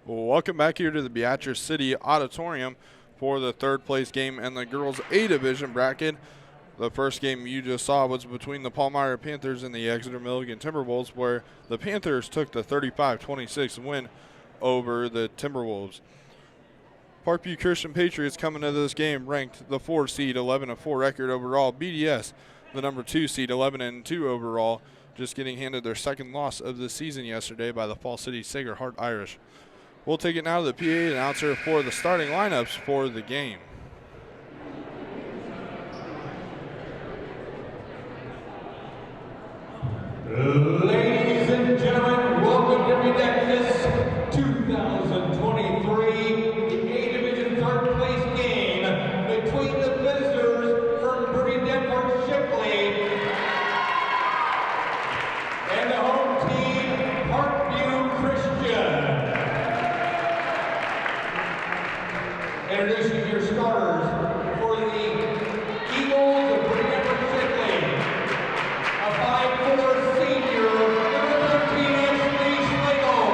Welcome back here to the Beatrice City Auditorium for the third place game in the girls A division bracket. The first game you just saw was between the Palmyra Panthers and the Exeter Milligan Timberwolves, where the Panthers took the 35-26 win over the Timberwolves. Parkview Christian Patriots coming into this game ranked the 4 seed, 11-4 record overall. BDS, the number 2 seed, 11-2 overall, just getting handed their second loss of the season yesterday by the Fall City Sacred Heart Irish. We'll take it now to the PA announcer for the starting lineups for the game. Ladies and gentlemen, welcome to MUDECAS 2023, the A Division third place game between the visitors from Bruning-Davenport, Shickley, and the home team, Parkview Christian. Introducing your starters for the Eagles of Bruning-Davenport, Shickley, a 5'4" senior, number 13, Ashley Schlegel.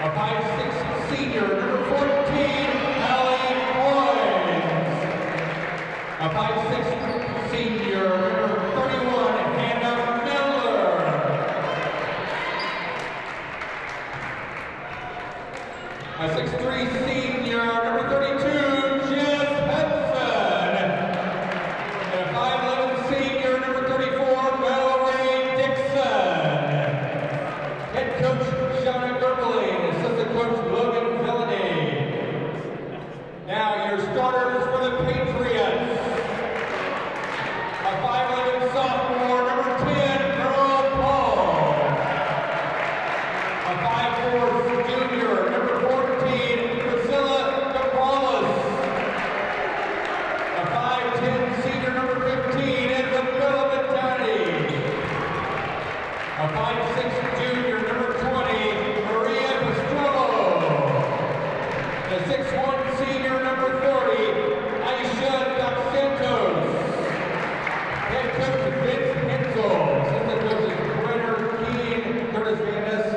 A 5'6" senior, number 14, Allie Boyes. A 5'6" senior, number 31, Hannah Miller. A 6'3" senior, number 32, Jess Hudson. And a 5'11" senior, number 34, Mallory Dixon. Head coach Shauna Gerbley, assistant coach Logan Villany. Now your starters for the Patriots. A 5'11" sophomore, number 10, Earl Paul. A 5'4" junior, number 14, Priscilla Cabrales. A 5'10" senior, number 15, Isabella Vitani. A 5'6" junior, number 20, Maria Pastrello. A 6'1" senior, number 30, Aisha Dos Santos. Head coach Vince Hensel. Assistant coaches Brenner Keen, Curtis Vanis,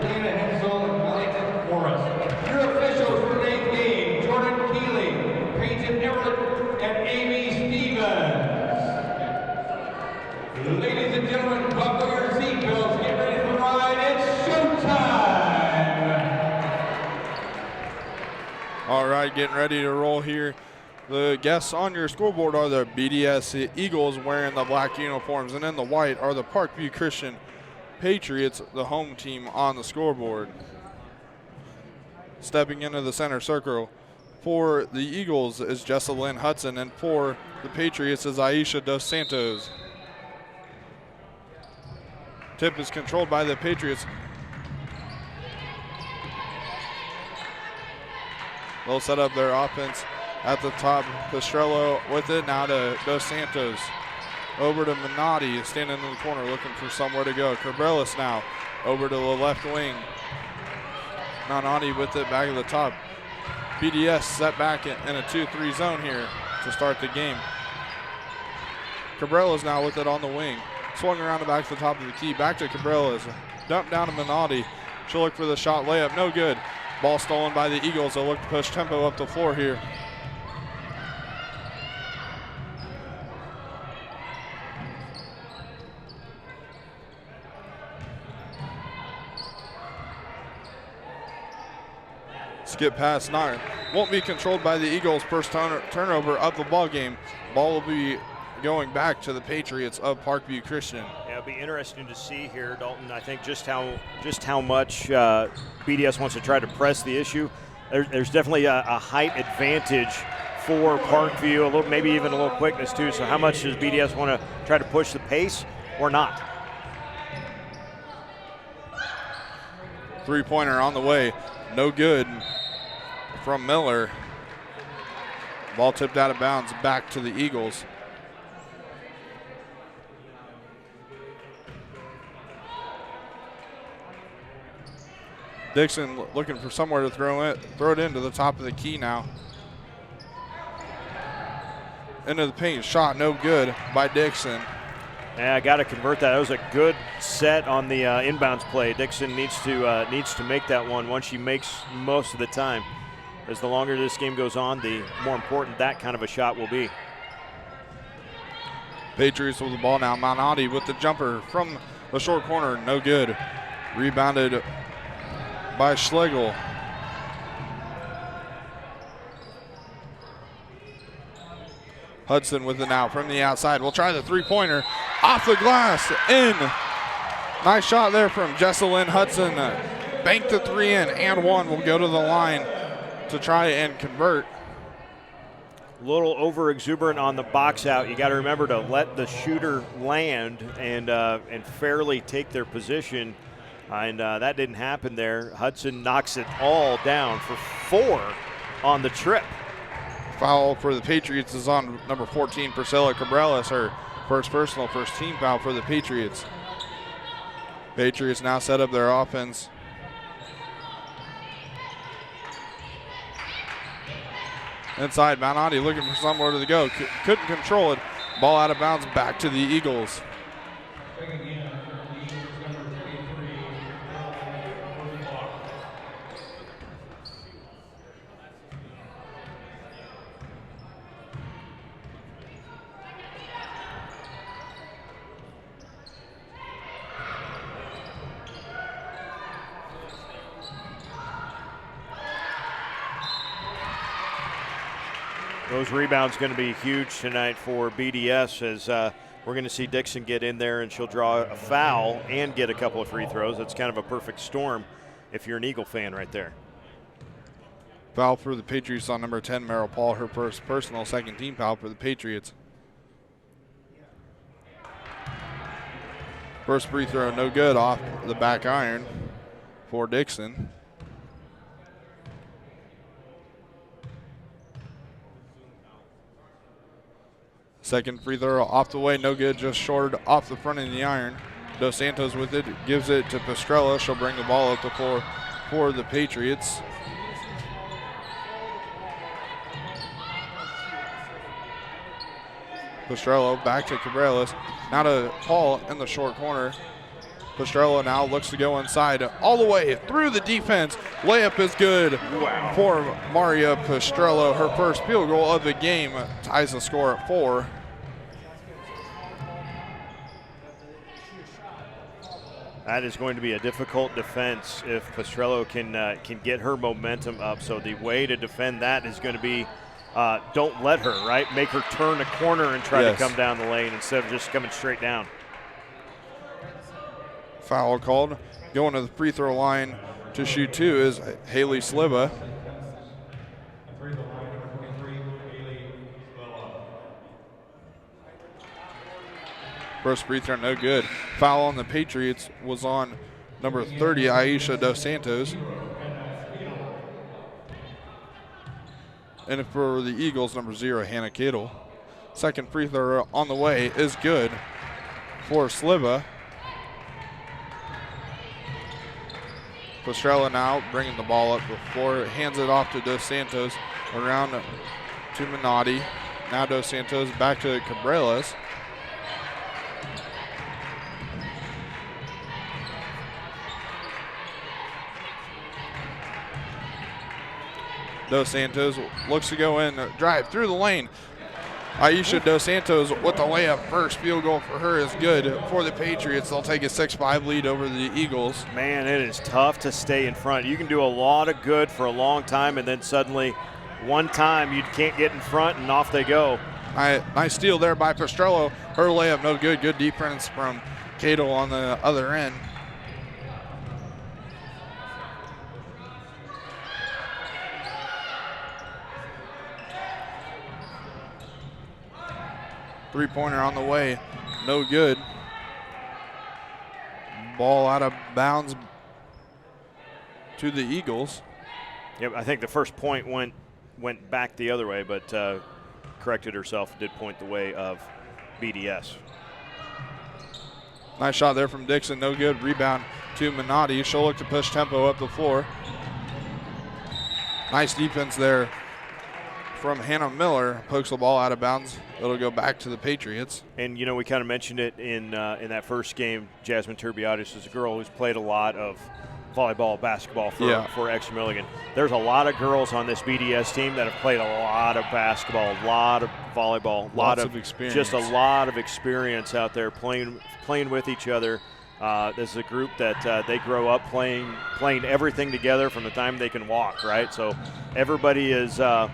Leanna Hensel, and Wellington Forrest. Your officials for today's game, Jordan Keeley, Peyton Everett, and Amy Stevens. Ladies and gentlemen, buckle your seatbelts, get ready for the ride, it's showtime! All right, getting ready to roll here. The guests on your scoreboard are the BDS Eagles wearing the black uniforms, and in the white are the Parkview Christian Patriots, the home team on the scoreboard. Stepping into the center circle for the Eagles is Jessalyn Hudson, and for the Patriots is Aisha Dos Santos. Tip is controlled by the Patriots. They'll set up their offense at the top. Pastrello with it now to Dos Santos. Over to Minotti, standing in the corner looking for somewhere to go. Cabrelas now over to the left wing. Minotti with it back at the top. BDS set back in a 2-3 zone here to start the game. Cabrelas now with it on the wing. Swung around the back to the top of the key. Back to Cabrelas. Dump down to Minotti. She'll look for the shot layup. No good. Ball stolen by the Eagles. They'll look to push tempo up the floor here. Skip pass, won't be controlled by the Eagles. First turnover of the ball game. Ball will be going back to the Patriots of Parkview Christian. Yeah, it'll be interesting to see here, Dalton. I think just how much BDS wants to try to press the issue. There's definitely a height advantage for Parkview, maybe even a little quickness too. So how much does BDS want to try to push the pace or not? Three-pointer on the way. No good from Miller. Ball tipped out of bounds back to the Eagles. Dixon looking for somewhere to throw it into the top of the key now. Into the paint, shot no good by Dixon. Yeah, got to convert that. That was a good set on the inbounds play. Dixon needs to make that one once she makes most of the time. As the longer this game goes on, the more important that kind of a shot will be. Patriots with the ball now. Manotti with the jumper from the short corner, no good. Rebounded by Schlegel. Hudson with it now from the outside. We'll try the three-pointer. Off the glass, in. Nice shot there from Jesselyn Hudson. Banked the three in, and one will go to the line to try and convert. A little over-exuberant on the box out. You got to remember to let the shooter land and fairly take their position. And that didn't happen there. Hudson knocks it all down for 4 on the trip. Foul for the Patriots is on number 14, Priscilla Cabrales, her first personal, first team foul for the Patriots. Patriots now set up their offense. Inside, Manotti looking for somewhere to go. Couldn't control it. Ball out of bounds, back to the Eagles. Those rebounds going to be huge tonight for BDS as we're going to see Dixon get in there and she'll draw a foul and get a couple of free throws. That's kind of a perfect storm if you're an Eagle fan right there. Foul for the Patriots on number 10, Merrill Paul, her first personal, second team foul for the Patriots. First free throw, no good, off the back iron for Dixon. Second free throw off the way, no good, just shorted off the front of the iron. Dos Santos with it, gives it to Pastrella. She'll bring the ball up the floor for the Patriots. Pastrella back to Cabrales. Now to Paul in the short corner. Pastrella now looks to go inside all the way through the defense. Layup is good for Maria Pastrella. Her first field goal of the game ties the score at 4. That is going to be a difficult defense if Pastrello can get her momentum up. So the way to defend that is going to be don't let her, right? Make her turn a corner and try to come down the lane instead of just coming straight down. Foul called. Going to the free throw line to shoot 2 is Haley Sliva. First free throw, no good. Foul on the Patriots was on number 30, Aisha Dos Santos. And for the Eagles, number 0, Hannah Kittle. Second free throw on the way is good for Sliva. Pastrella now bringing the ball up the floor, hands it off to Dos Santos, around to Minotti. Now Dos Santos back to Cabrales. Dos Santos looks to go in, drive through the lane. Aisha Dos Santos with the layup first. Field goal for her is good for the Patriots. They'll take a 6-5 lead over the Eagles. Man, it is tough to stay in front. You can do a lot of good for a long time, and then suddenly one time you can't get in front, and off they go. Nice steal there by Pastrello. Her layup no good. Good defense from Cato on the other end. Three-pointer on the way, no good. Ball out of bounds to the Eagles. Yep, I think the first point went back the other way, but corrected herself, did point the way of BDS. Nice shot there from Dixon, no good. Rebound to Minotti. She'll look to push tempo up the floor. Nice defense there from Hannah Miller pokes the ball out of bounds. It'll go back to the Patriots. And, we kind of mentioned it in that first game. Jasmine Turbiotis is a girl who's played a lot of volleyball, basketball for Exeter Milligan. There's a lot of girls on this BDS team that have played a lot of basketball, a lot of volleyball, Lots of experience. Just a lot of experience out there playing with each other. This is a group that they grow up playing everything together from the time they can walk, right? So everybody is more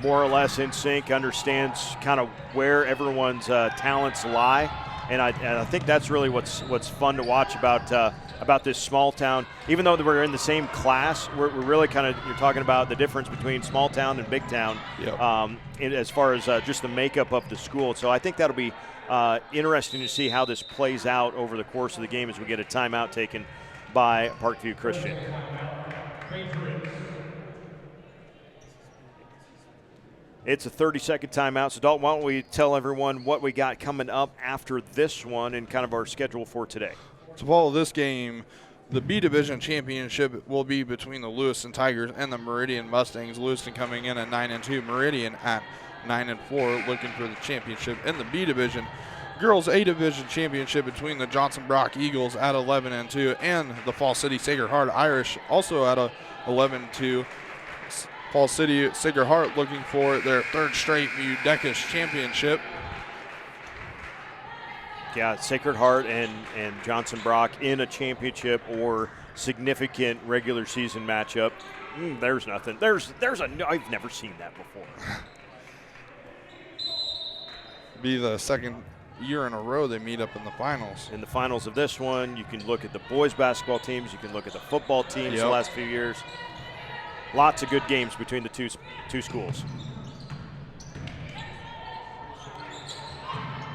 or less in sync, understands kind of where everyone's talents lie, and I think that's really what's fun to watch about this small town. Even though we're in the same class, we're really kind of, you're talking about the difference between small town and big town. Yep. As far as just the makeup of the school. So I think that'll be interesting to see how this plays out over the course of the game as we get a timeout taken by Parkview Christian. It's a 30-second timeout. So, Dalton, why don't we tell everyone what we got coming up after this one and kind of our schedule for today. To follow this game, the B Division Championship will be between the Lewiston Tigers and the Meridian Mustangs. Lewiston coming in at 9-2, Meridian at 9-4, looking for the championship. In the B Division, Girls A Division Championship between the Johnson Brock Eagles at 11-2 and the Fall City Sacred Heart Irish also at 11-2. Fall City Sacred Heart looking for their third straight MUDECAS championship. Yeah, Sacred Heart and Johnson Brock in a championship or significant regular season matchup. There's nothing. I've never seen that before. Be the second year in a row they meet up in the finals. In the finals of this one, you can look at the boys basketball teams, you can look at the football teams the last few years. Lots of good games between the two schools.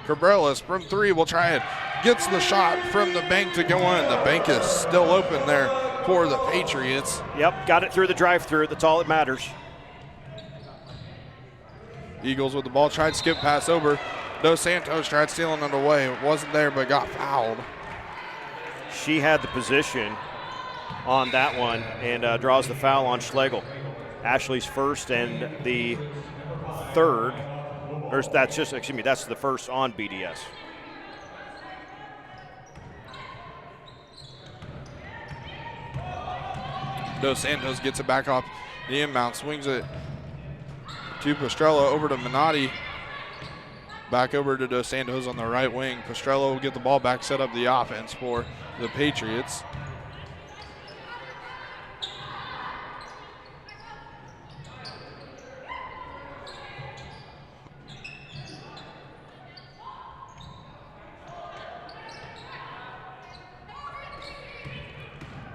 Cabrelas from three will try it. Gets the shot from the bank to go in. The bank is still open there for the Patriots. Yep, got it through the drive-through. That's all that matters. Eagles with the ball, tried to skip pass over. Dos Santos tried stealing it away. It wasn't there, but got fouled. She had the position on that one and draws the foul on Schlegel. Ashley's first and the third. Or that's the first on BDS. Dos Santos gets it back off the inbound, swings it to Pastrello, over to Minotti. Back over to Dos Santos on the right wing. Pastrello will get the ball back, set up the offense for the Patriots.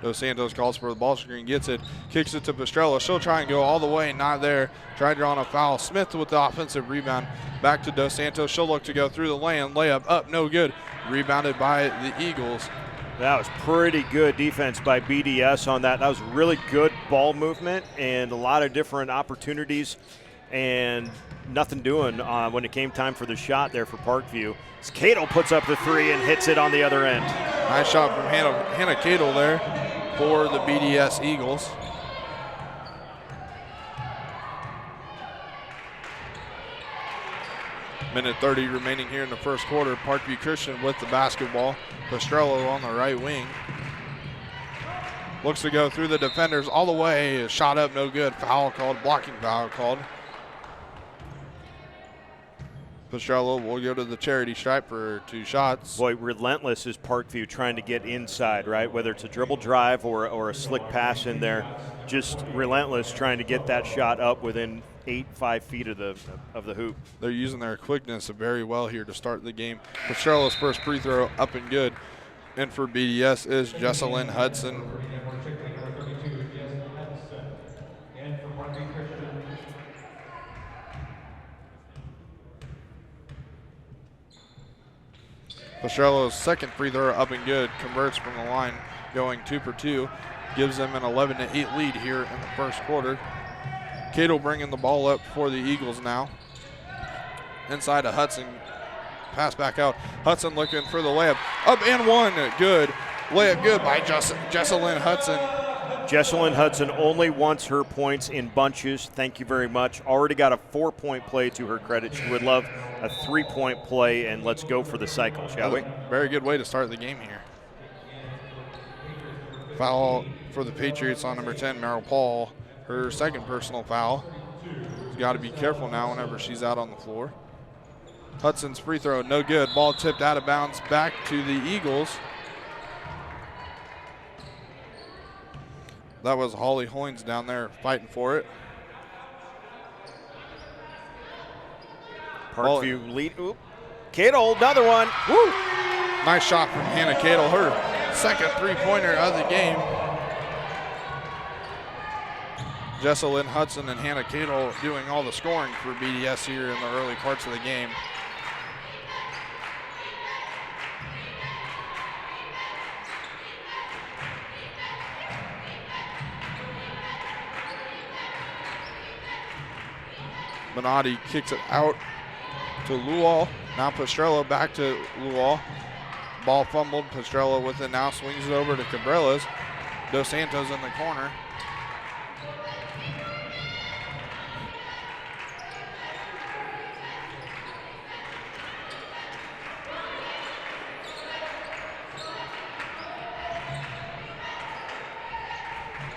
Dos Santos calls for the ball screen, gets it, kicks it to Pastrello. She'll try and go all the way, not there. Tried drawing a foul. Smith with the offensive rebound. Back to Dos Santos. She'll look to go through the lane. Layup up, no good. Rebounded by the Eagles. That was pretty good defense by BDS on that. That was really good ball movement and a lot of different opportunities and nothing doing when it came time for the shot there for Parkview. Cato puts up the three and hits it on the other end. Nice shot from Hannah Cato there for the BDS Eagles. Minute 30 remaining here in the first quarter. Parkview Christian with the basketball. Pastrello on the right wing. Looks to go through the defenders all the way. Shot up, no good. Foul called, blocking foul called. Pastrello will go to the charity stripe for 2 shots. Boy, relentless is Parkview trying to get inside, right? Whether it's a dribble drive or a slick pass in there, just relentless trying to get that shot up within 5 feet of the hoop. They're using their quickness very well here to start the game. Pastrello's first free throw up and good. And for BDS is Jessalyn Hudson. Pastrello's second free throw up and good, converts from the line, going 2 for 2, gives them an 11-8 lead here in the first quarter. Cato bringing the ball up for the Eagles now. Inside to Hudson, pass back out. Hudson looking for the layup, up and one, good. Layup good by Jessalyn Hudson. Jesselyn Hudson only wants her points in bunches. Thank you very much. Already got a 4-point play to her credit. She would love a 3-point play, and let's go for the cycle, shall we? Very good way to start the game here. Foul for the Patriots on number 10, Merrill Paul. Her second personal foul. She's got to be careful now whenever she's out on the floor. Hudson's free throw, no good. Ball tipped out of bounds back to the Eagles. That was Holly Hoynes down there fighting for it. Parkview lead. Oop. Cadle, another one. Woo! Nice shot from Hannah Cadle, her second three-pointer of the game. Jesselyn Hudson and Hannah Cadle doing all the scoring for BDS here in the early parts of the game. Minotti kicks it out to Lual. Now Pastrello back to Lual. Ball fumbled. Pastrello with it now. Swings it over to Cabrelas. Dos Santos in the corner.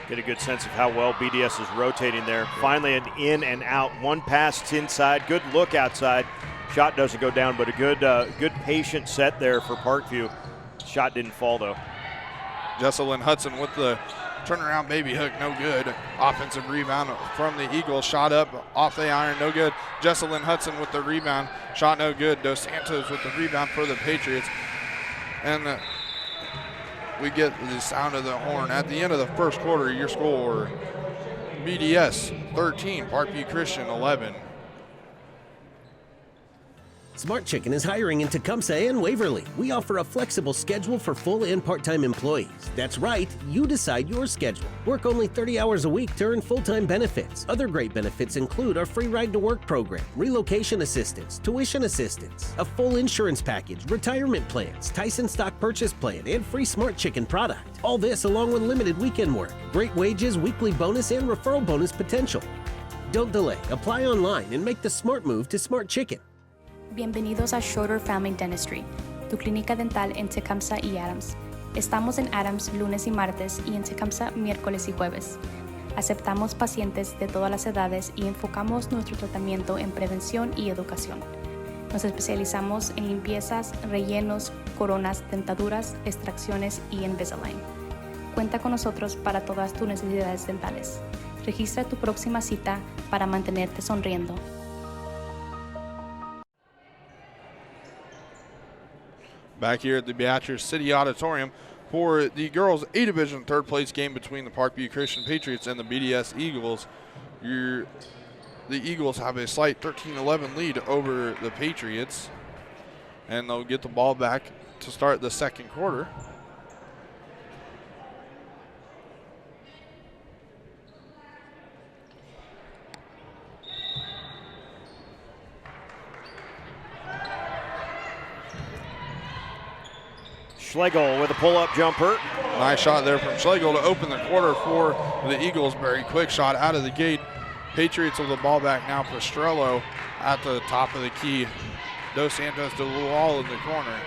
Get a good sense of how well BDS is rotating there. Finally an in and out. One pass inside. Good look outside. Shot doesn't go down, but a good patient set there for Parkview. Shot didn't fall though. Jesselyn Hudson with the turnaround baby hook, no good. Offensive rebound from the Eagles. Shot up off the iron, no good. Jesselyn Hudson with the rebound. Shot no good. Dos Santos with the rebound for the Patriots. And we get the sound of the horn. At the end of the first quarter, your score, BDS 13, Parkview Christian 11. Smart Chicken is hiring in Tecumseh and Waverly. We offer a flexible schedule for full and part-time employees. That's right, you decide your schedule. Work only 30 hours a week to earn full-time benefits. Other great benefits include our free ride-to-work program, relocation assistance, tuition assistance, a full insurance package, retirement plans, Tyson stock purchase plan, and free Smart Chicken product. All this along with limited weekend work, great wages, weekly bonus, and referral bonus potential. Don't delay. Apply online and make the smart move to Smart Chicken. Bienvenidos a Schroeder Family Dentistry, tu clínica dental en Tecumseh y Adams. Estamos en Adams lunes y martes y en Tecumseh miércoles y jueves. Aceptamos pacientes de todas las edades y enfocamos nuestro tratamiento en prevención y educación. Nos especializamos en limpiezas, rellenos, coronas, dentaduras, extracciones y Invisalign. Cuenta con nosotros para todas tus necesidades dentales. Registra tu próxima cita para mantenerte sonriendo. Back here at the Beatrice City Auditorium for the girls' A Division third place game between the Parkview Christian Patriots and the BDS Eagles. The Eagles have a slight 13-11 lead over the Patriots, and they'll get the ball back to start the second quarter. Schlegel with a pull-up jumper. Nice shot there from Schlegel to open the quarter for the Eagles. Very quick shot out of the gate. Patriots with the ball back now. Pastrello at the top of the key. Dos Santos to Lual in the corner.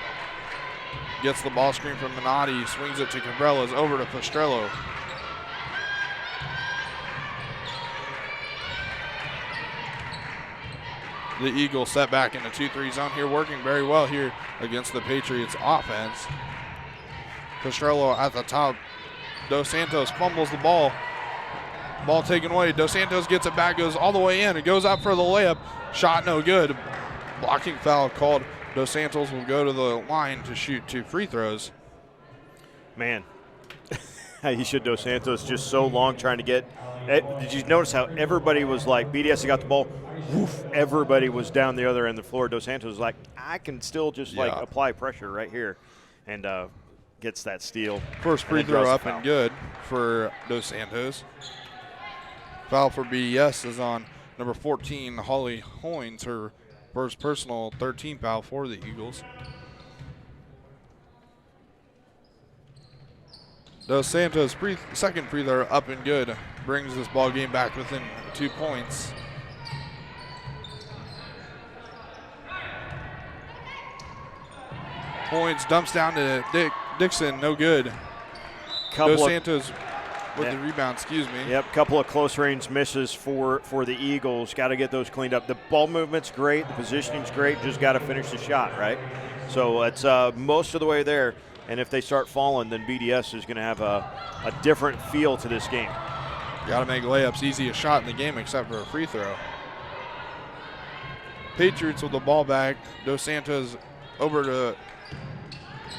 Gets the ball screen from Minotti. Swings it to Cabrelas. Over to Pastrello. The Eagles set back in the 2-3 zone here, working very well here against the Patriots offense. Pastrello at the top. Dos Santos fumbles the ball. Ball taken away. Dos Santos gets it back, goes all the way in. It goes out for the layup. Shot no good. Blocking foul called. Dos Santos will go to the line to shoot 2 free throws. Man, you should Dos Santos just so long trying to get. Did you notice how everybody was like, BDS got the ball, woof, everybody was down the other end of the floor. Dos Santos was like, I can still just like apply pressure right here, and gets that steal. First free throw up and good for Dos Santos. Foul for BDS is on number 14, Holly Hoynes, her first personal 13 foul for the Eagles. Dos Santos' second free throw up and good. Brings this ball game back within 2 points. Points dumps down to Dixon, no good. Dos Santos with the rebound, excuse me. Yep, couple of close range misses for the Eagles. Got to get those cleaned up. The ball movement's great, the positioning's great, just got to finish the shot, right? So it's most of the way there, and if they start falling, then BDS is going to have a different feel to this game. Got to make layups easiest shot in the game except for a free throw. Patriots with the ball back. Dos Santos over to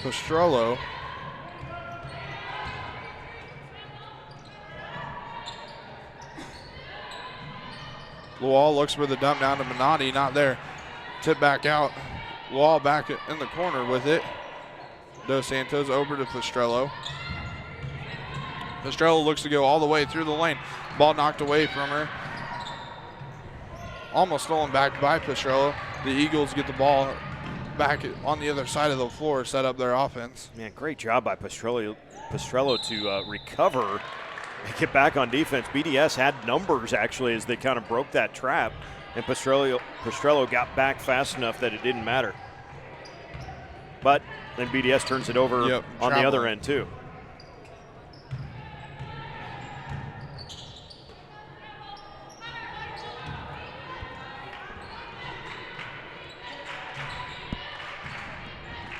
Pastrello. Lual looks for the dump down to Minotti, not there. Tip back out. Lual back in the corner with it. Dos Santos over to Pastrello. Pastrello looks to go all the way through the lane. Ball knocked away from her. Almost stolen back by Pastrello. The Eagles get the ball back on the other side of the floor, set up their offense. Man, great job by Pastrello to recover and get back on defense. BDS had numbers, actually, as they kind of broke that trap, and Pastrello got back fast enough that it didn't matter. But then BDS turns it over on the other end, too.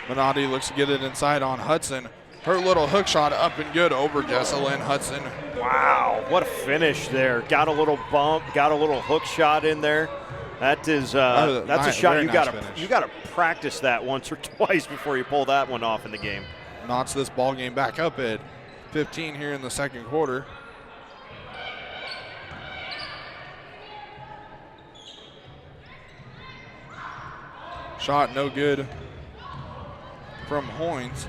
Minotti looks to get it inside on Hudson. Her little hook shot up and good over Jesselyn Hudson. Wow, what a finish there. Got a little bump, got a little hook shot in there. That is that's a shot you gotta practice that once or twice before you pull that one off in the game. Knots this ball game back up at 15 here in the second quarter. Shot no good from Hoynes.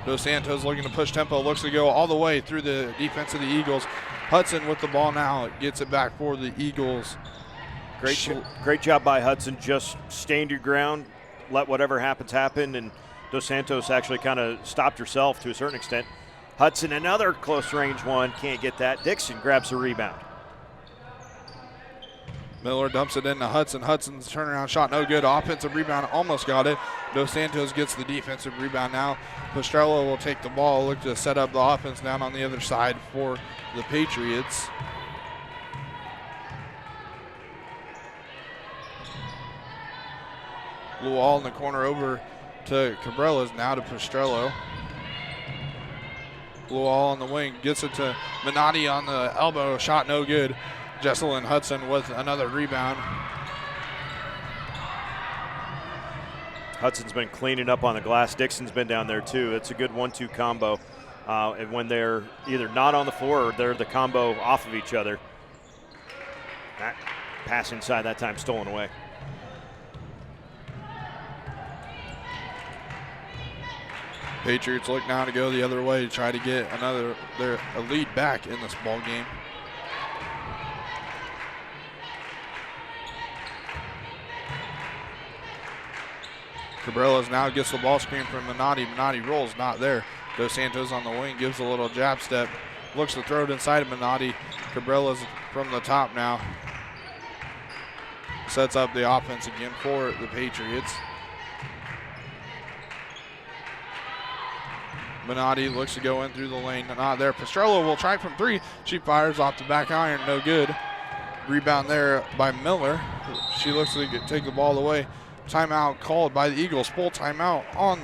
Dos Santos looking to push tempo, looks to go all the way through the defense of the Eagles. Hudson with the ball now, gets it back for the Eagles. Great job by Hudson. Just stand your ground, let whatever happens happen, and Dos Santos actually kind of stopped herself to a certain extent. Hudson, another close range one, can't get that. Dixon grabs the rebound. Miller dumps it into Hudson. Hudson's turnaround shot no good. Offensive rebound, almost got it. Dos Santos gets the defensive rebound now. Pastrello will take the ball, look to set up the offense down on the other side for the Patriots. Lual in the corner over to Cabrelas, now to Pastrello. Lual on the wing, gets it to Minotti on the elbow, shot no good. Jesselyn Hudson with another rebound. Hudson's been cleaning up on the glass. Dixon's been down there too. It's a good 1-2 combo. And when they're either not on the floor or they're the combo off of each other. That pass inside that time stolen away. Patriots look now to go the other way to try to get a lead back in this ball game. Cabrelas now gets the ball screen from Minotti. Minotti rolls, not there. Dos Santos on the wing, gives a little jab step. Looks to throw it inside of Minotti. Cabrelas from the top now. Sets up the offense again for the Patriots. Minotti looks to go in through the lane, not there. Pastrello will try from three. She fires off the back iron, no good. Rebound there by Miller. She looks to take the ball away. Timeout called by the Eagles. Full timeout on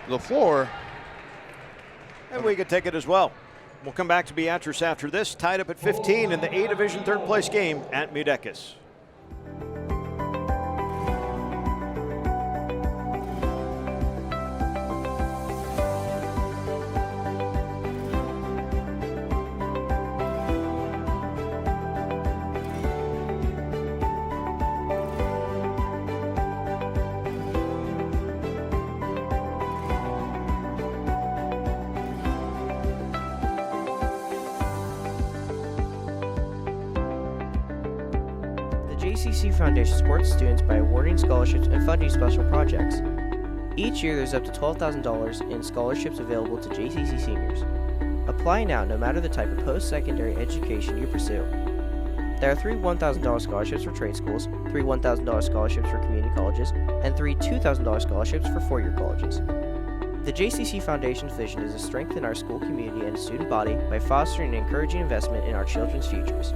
the floor. And we could take it as well. We'll come back to Beatrice after this, tied up at 15 in the A Division third place game at MUDECAS. JCC Foundation supports students by awarding scholarships and funding special projects. Each year there's up to $12,000 in scholarships available to JCC seniors. Apply now no matter the type of post-secondary education you pursue. There are 3 $1,000 scholarships for trade schools, 3 $1,000 scholarships for community colleges, and 3 $2,000 scholarships for four-year colleges. The JCC Foundation's vision is to strengthen our school community and student body by fostering and encouraging investment in our children's futures.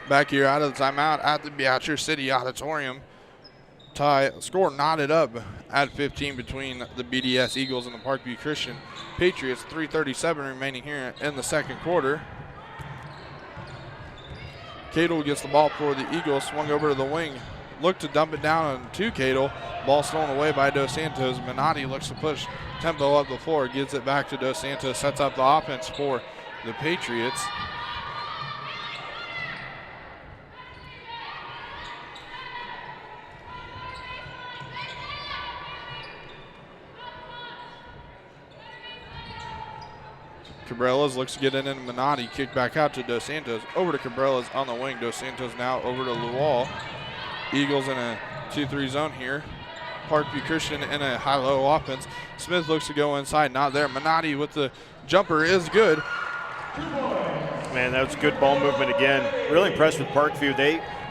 Back here out of the timeout at the Beatrice City Auditorium. Score knotted up at 15 between the BDS Eagles and the Parkview Christian Patriots. 3:37 remaining here in the second quarter. Cadle gets the ball for the Eagles, swung over to the wing. Looked to dump it down to Cadle. Ball stolen away by Dos Santos. Minotti looks to push tempo up the floor, gives it back to Dos Santos, sets up the offense for the Patriots. Cabrelas looks to get in and Minotti kick back out to Dos Santos. Over to Cabrelas on the wing. Dos Santos now over to Lual. Eagles in a 2-3 zone here. Parkview Christian in a high-low offense. Smith looks to go inside, not there. Minotti with the jumper is good. Man, that was good ball movement again. Really impressed with Parkview.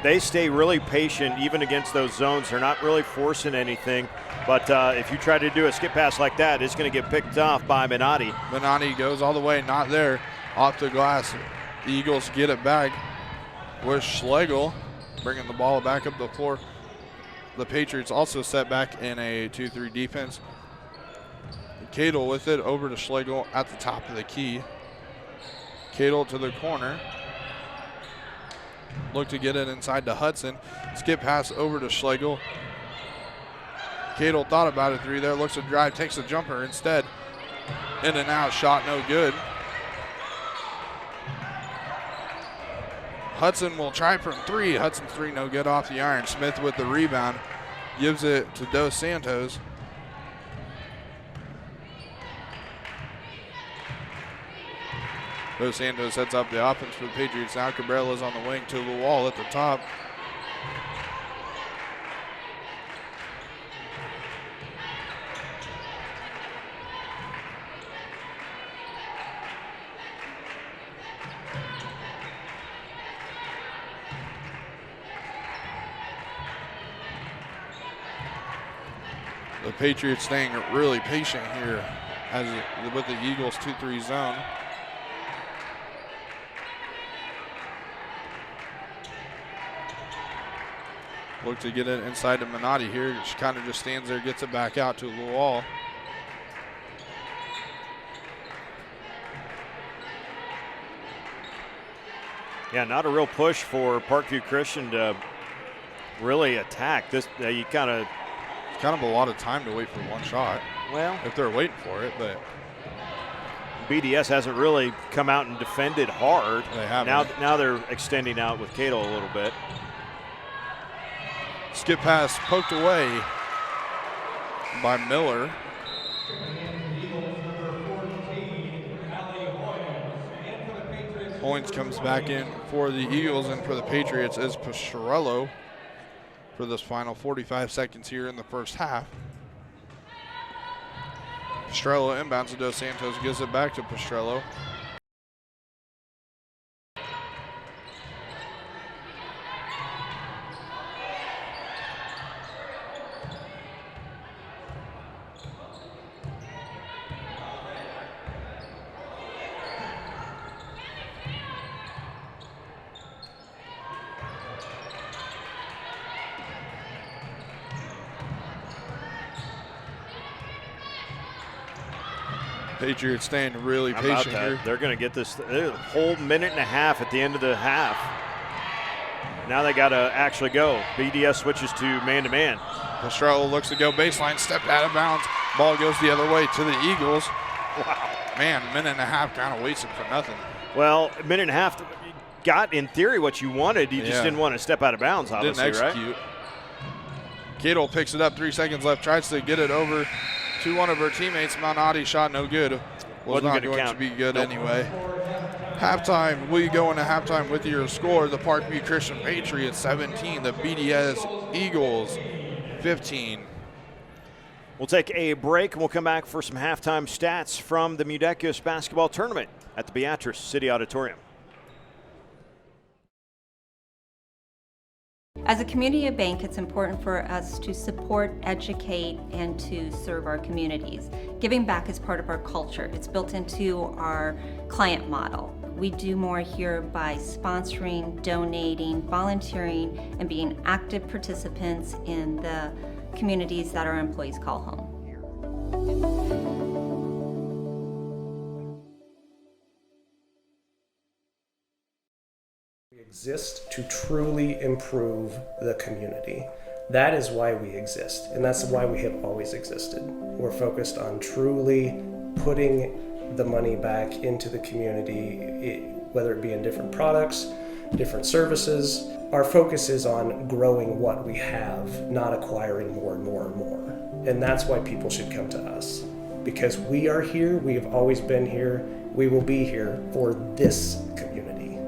They stay really patient even against those zones. They're not really forcing anything. But if you try to do a skip pass like that, it's going to get picked off by Minotti. Minotti goes all the way, not there. Off the glass. The Eagles get it back with Schlegel, bringing the ball back up the floor. The Patriots also set back in a 2-3 defense. Cadle with it over to Schlegel at the top of the key. Cadle to the corner. Look to get it inside to Hudson. Skip pass over to Schlegel. Cadle thought about a 3 there, looks to drive, takes a jumper instead. In and out, shot no good. Hudson will try from 3. Hudson's 3 no good off the iron. Smith with the rebound, gives it to Dos Santos. Dos Santos sets up the offense for the Patriots. Now Cabrella's on the wing to the wall at the top. The Patriots staying really patient here with the Eagles 2-3 zone. Look to get it inside to Minotti here. She kind of just stands there, gets it back out to Lual. Yeah, not a real push for Parkview Christian to really attack this. You kind of a lot of time to wait for one shot. Well, if they're waiting for it, but BDS hasn't really come out and defended hard. They haven't. Now they're extending out with Cadle a little bit. Skip pass poked away by Miller. Hoynes comes back in for the Eagles, and for the Patriots is Pestrello for this final 45 seconds here in the first half. Pestrello inbounds to Dos Santos, gives it back to Pestrello. Patriots staying really patient here. They're going to get this whole minute and a half at the end of the half. Now they got to actually go. BDS switches to man-to-man. Pestrello looks to go baseline, stepped out of bounds. Ball goes the other way to the Eagles. Wow. Man, minute and a half kind of wasted for nothing. Well, a minute and a half, you got in theory what you wanted. You just didn't want to step out of bounds, obviously, didn't execute. Right? Cadle picks it up, 3 seconds left, tries to get it over to one of her teammates. Minotti shot no good. Was not going to be good anyway. Halftime, we go into halftime with your score. The Parkview Christian Patriots 17, the BDS Eagles 15. We'll take a break and we'll come back for some halftime stats from the MUDECAS basketball tournament at the Beatrice City Auditorium. As a community bank, it's important for us to support, educate, and to serve our communities. Giving back is part of our culture. It's built into our client model. We do more here by sponsoring, donating, volunteering, and being active participants in the communities that our employees call home. We exist to truly improve the community. That is why we exist, and that's why we have always existed. We're focused on truly putting the money back into the community, whether it be in different products, different services. Our focus is on growing what we have, not acquiring more and more and more. And that's why people should come to us. Because we are here, we have always been here, we will be here for this community.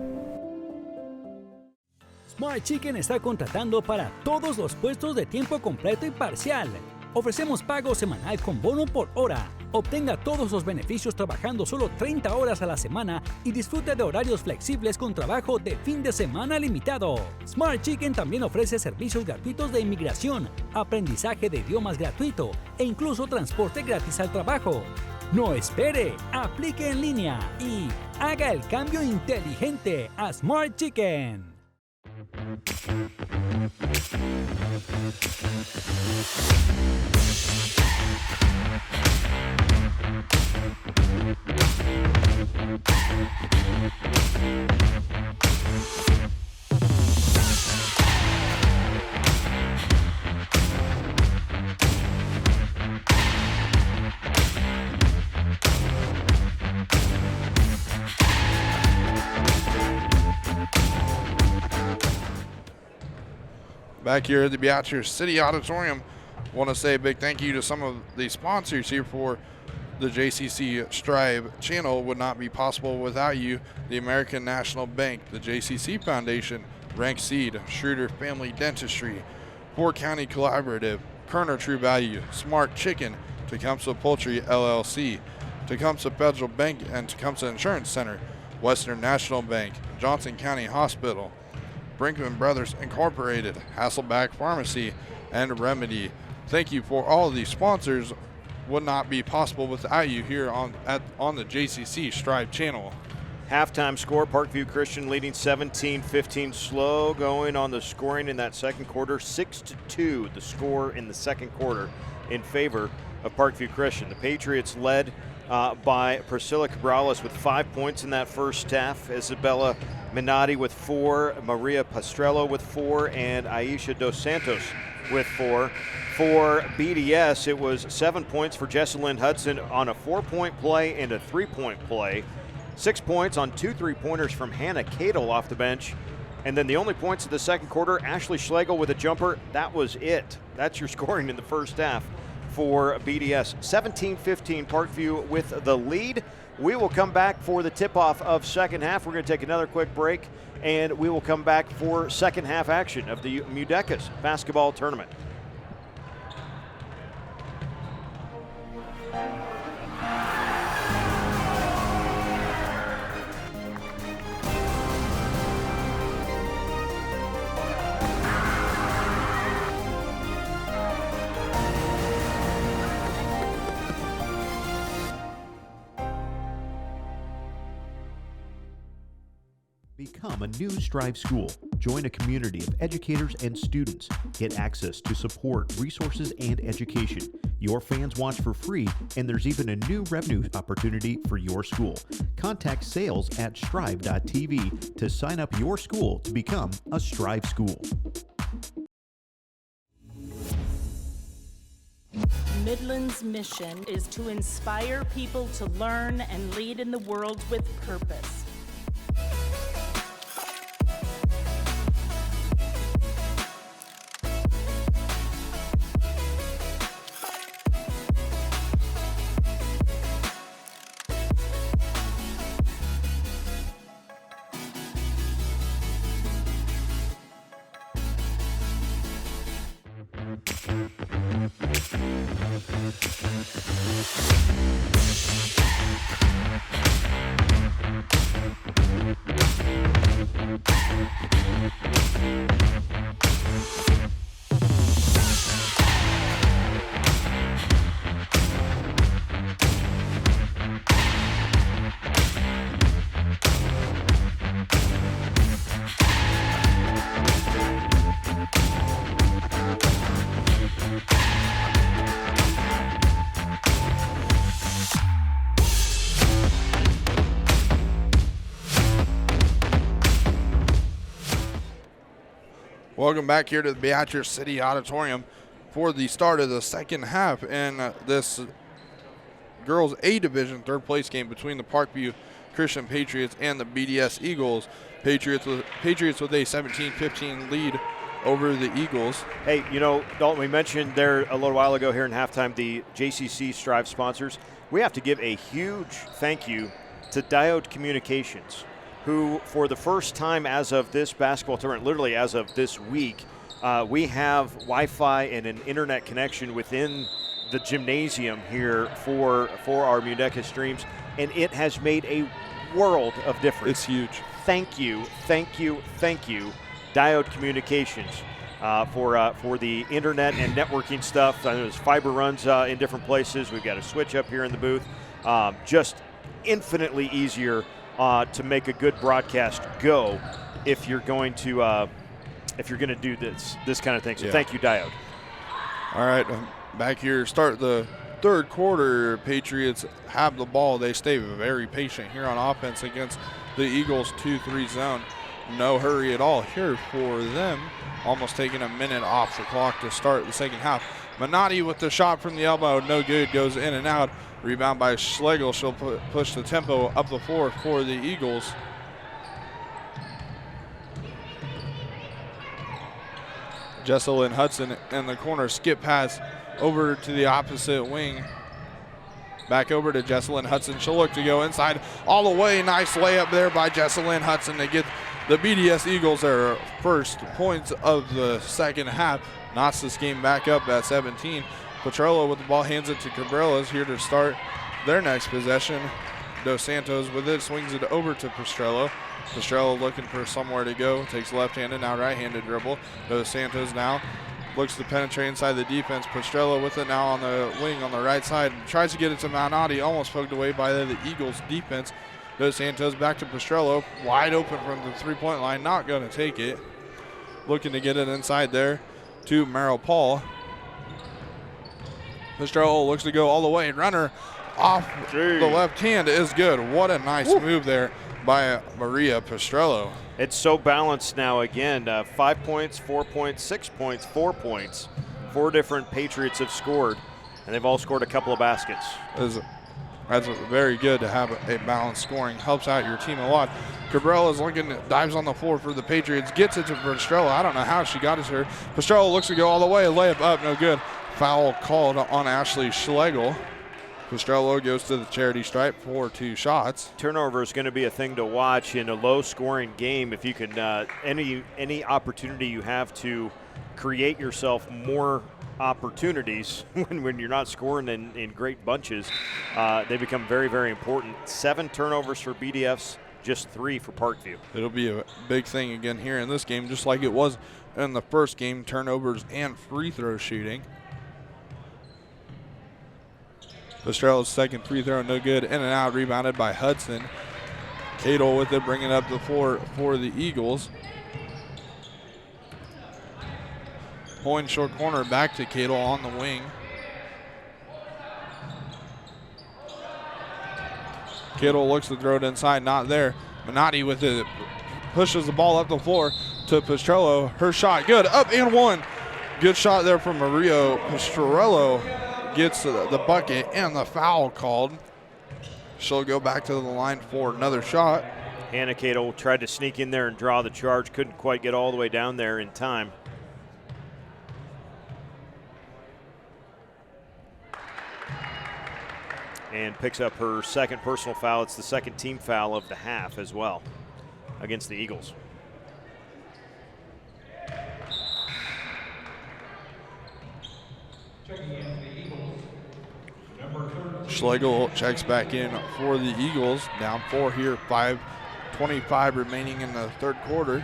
Smart Chicken está contratando para todos los puestos de tiempo completo y parcial. Ofrecemos pago semanal con bono por hora. Obtenga todos los beneficios trabajando solo 30 horas a la semana y disfrute de horarios flexibles con trabajo de fin de semana limitado. Smart Chicken también ofrece servicios gratuitos de inmigración, aprendizaje de idiomas gratuito e incluso transporte gratis al trabajo. No espere, aplique en línea y haga el cambio inteligente a Smart Chicken. Back here at the Beatrice City Auditorium, want to say a big thank you to some of the sponsors here for the JCC Striv channel. Would not be possible without you. The American National Bank, the JCC Foundation, Rank Seed, Schroeder Family Dentistry, Fort County Collaborative, Kerner True Value, Smart Chicken, Tecumseh Poultry LLC, Tecumseh Federal Bank and Tecumseh Insurance Center, Western National Bank, Johnson County Hospital, Brinkman Brothers Incorporated, Hasselback Pharmacy, and Remedy. Thank you for all of these sponsors. Would not be possible without you here on the JCC Strive channel. Halftime score, Parkview Christian leading 17-15. Slow going on the scoring in that second quarter. 6-2 the score in the second quarter in favor of Parkview Christian. The Patriots led by Priscilla Cabrales with 5 points in that first half. Isabella Minotti with 4, Maria Pastrello with 4, and Aisha Dos Santos with 4. For BDS, it was 7 points for Jessalyn Hudson on a 4-point play and a 3-point play. 6 points on 2 3-pointers from Hannah Cadle off the bench. And then the only points of the second quarter, Ashley Schlegel with a jumper. That was it. That's your scoring in the first half for BDS. 17-15, Parkview with the lead. We will come back for the tip-off of second half. We're going to take another quick break, and we will come back for second half action of the MUDECAS basketball tournament. Become a new Strive school. Join a community of educators and students. Get access to support, resources, and education. Your fans watch for free, and there's even a new revenue opportunity for your school. Contact sales at strive.tv to sign up your school to become a Strive school. Midland's mission is to inspire people to learn and lead in the world with purpose. Welcome back here to the Beatrice City Auditorium for the start of the second half in this girls A division third place game between the Parkview Christian Patriots and the BDS Eagles. Patriots with a 17-15 lead over the Eagles. Hey, you know, Dalton, we mentioned there a little while ago here in halftime the JCC Striv sponsors. We have to give a huge thank you to Diode Communications, who for the first time as of this basketball tournament, literally as of this week, we have Wi-Fi and an internet connection within the gymnasium here for our MUDECAS streams, and it has made a world of difference. It's huge. Thank you, Diode Communications, for the internet and networking stuff. There's fiber runs in different places. We've got a switch up here in the booth. Just infinitely easier to make a good broadcast go if you're going to do this kind of thing. So Thank you, Diode. All right, back here, start the third quarter. Patriots have the ball. They stay very patient here on offense against the Eagles 2-3 zone. No hurry at all here for them. Almost taking a minute off the clock to start the second half. Minotti with the shot from the elbow, no good, goes in and out. Rebound by Schlegel. She'll push the tempo up the floor for the Eagles. Jesselyn Hudson in the corner, skip pass over to the opposite wing. Back over to Jesselyn Hudson. She'll look to go inside all the way. Nice layup there by Jesselyn Hudson to get the BDS Eagles their first points of the second half. Knots this game back up at 17. Petrello with the ball, hands it to Cabreras here to start their next possession. Dos Santos with it, swings it over to Pestrello. Pestrello looking for somewhere to go, takes left-handed, now right-handed dribble. Dos Santos now looks to penetrate inside the defense. Pestrello with it now on the wing on the right side. Tries to get it to Minotti, almost poked away by the Eagles defense. Dos Santos back to Pestrello, wide open from the three-point line, not going to take it. Looking to get it inside there to Merrill Paul. Pestrello looks to go all the way. Runner off the left hand is good. What a nice move there by Maria Pestrello. It's so balanced now again. 5 points, 4 points, 6 points, 4 points. 4 different Patriots have scored, and they've all scored a couple of baskets. That's very good to have a balanced scoring. Helps out your team a lot. Cabrera is looking, dives on the floor for the Patriots, gets it to Pestrello. I don't know how she got it to her. Pestrello looks to go all the way, layup up, no good. Foul called on Ashley Schlegel. Pestrello goes to the charity stripe for 2 shots. Turnover is going to be a thing to watch in a low-scoring game. If you can, any opportunity you have to create yourself more opportunities when you're not scoring in great bunches, they become very, very important. 7 turnovers for BDS, just 3 for Parkview. It'll be a big thing again here in this game, just like it was in the first game, turnovers and free throw shooting. Pestrello's second free throw, no good. In and out, rebounded by Hudson. Cadle with it, bringing up the floor for the Eagles. Pulling short corner back to Cadle on the wing. Cadle looks to throw it inside, not there. Minotti with it, pushes the ball up the floor to Pestrello. Her shot, good, up and one. Good shot there from Maria Pestrello. Gets the bucket and the foul called. She'll go back to the line for another shot. Hannah Cato tried to sneak in there and draw the charge. Couldn't quite get all the way down there in time. And picks up her second personal foul. It's the second team foul of the half as well against the Eagles. Schlegel checks back in for the Eagles. Down 4 here, 5:25 remaining in the third quarter.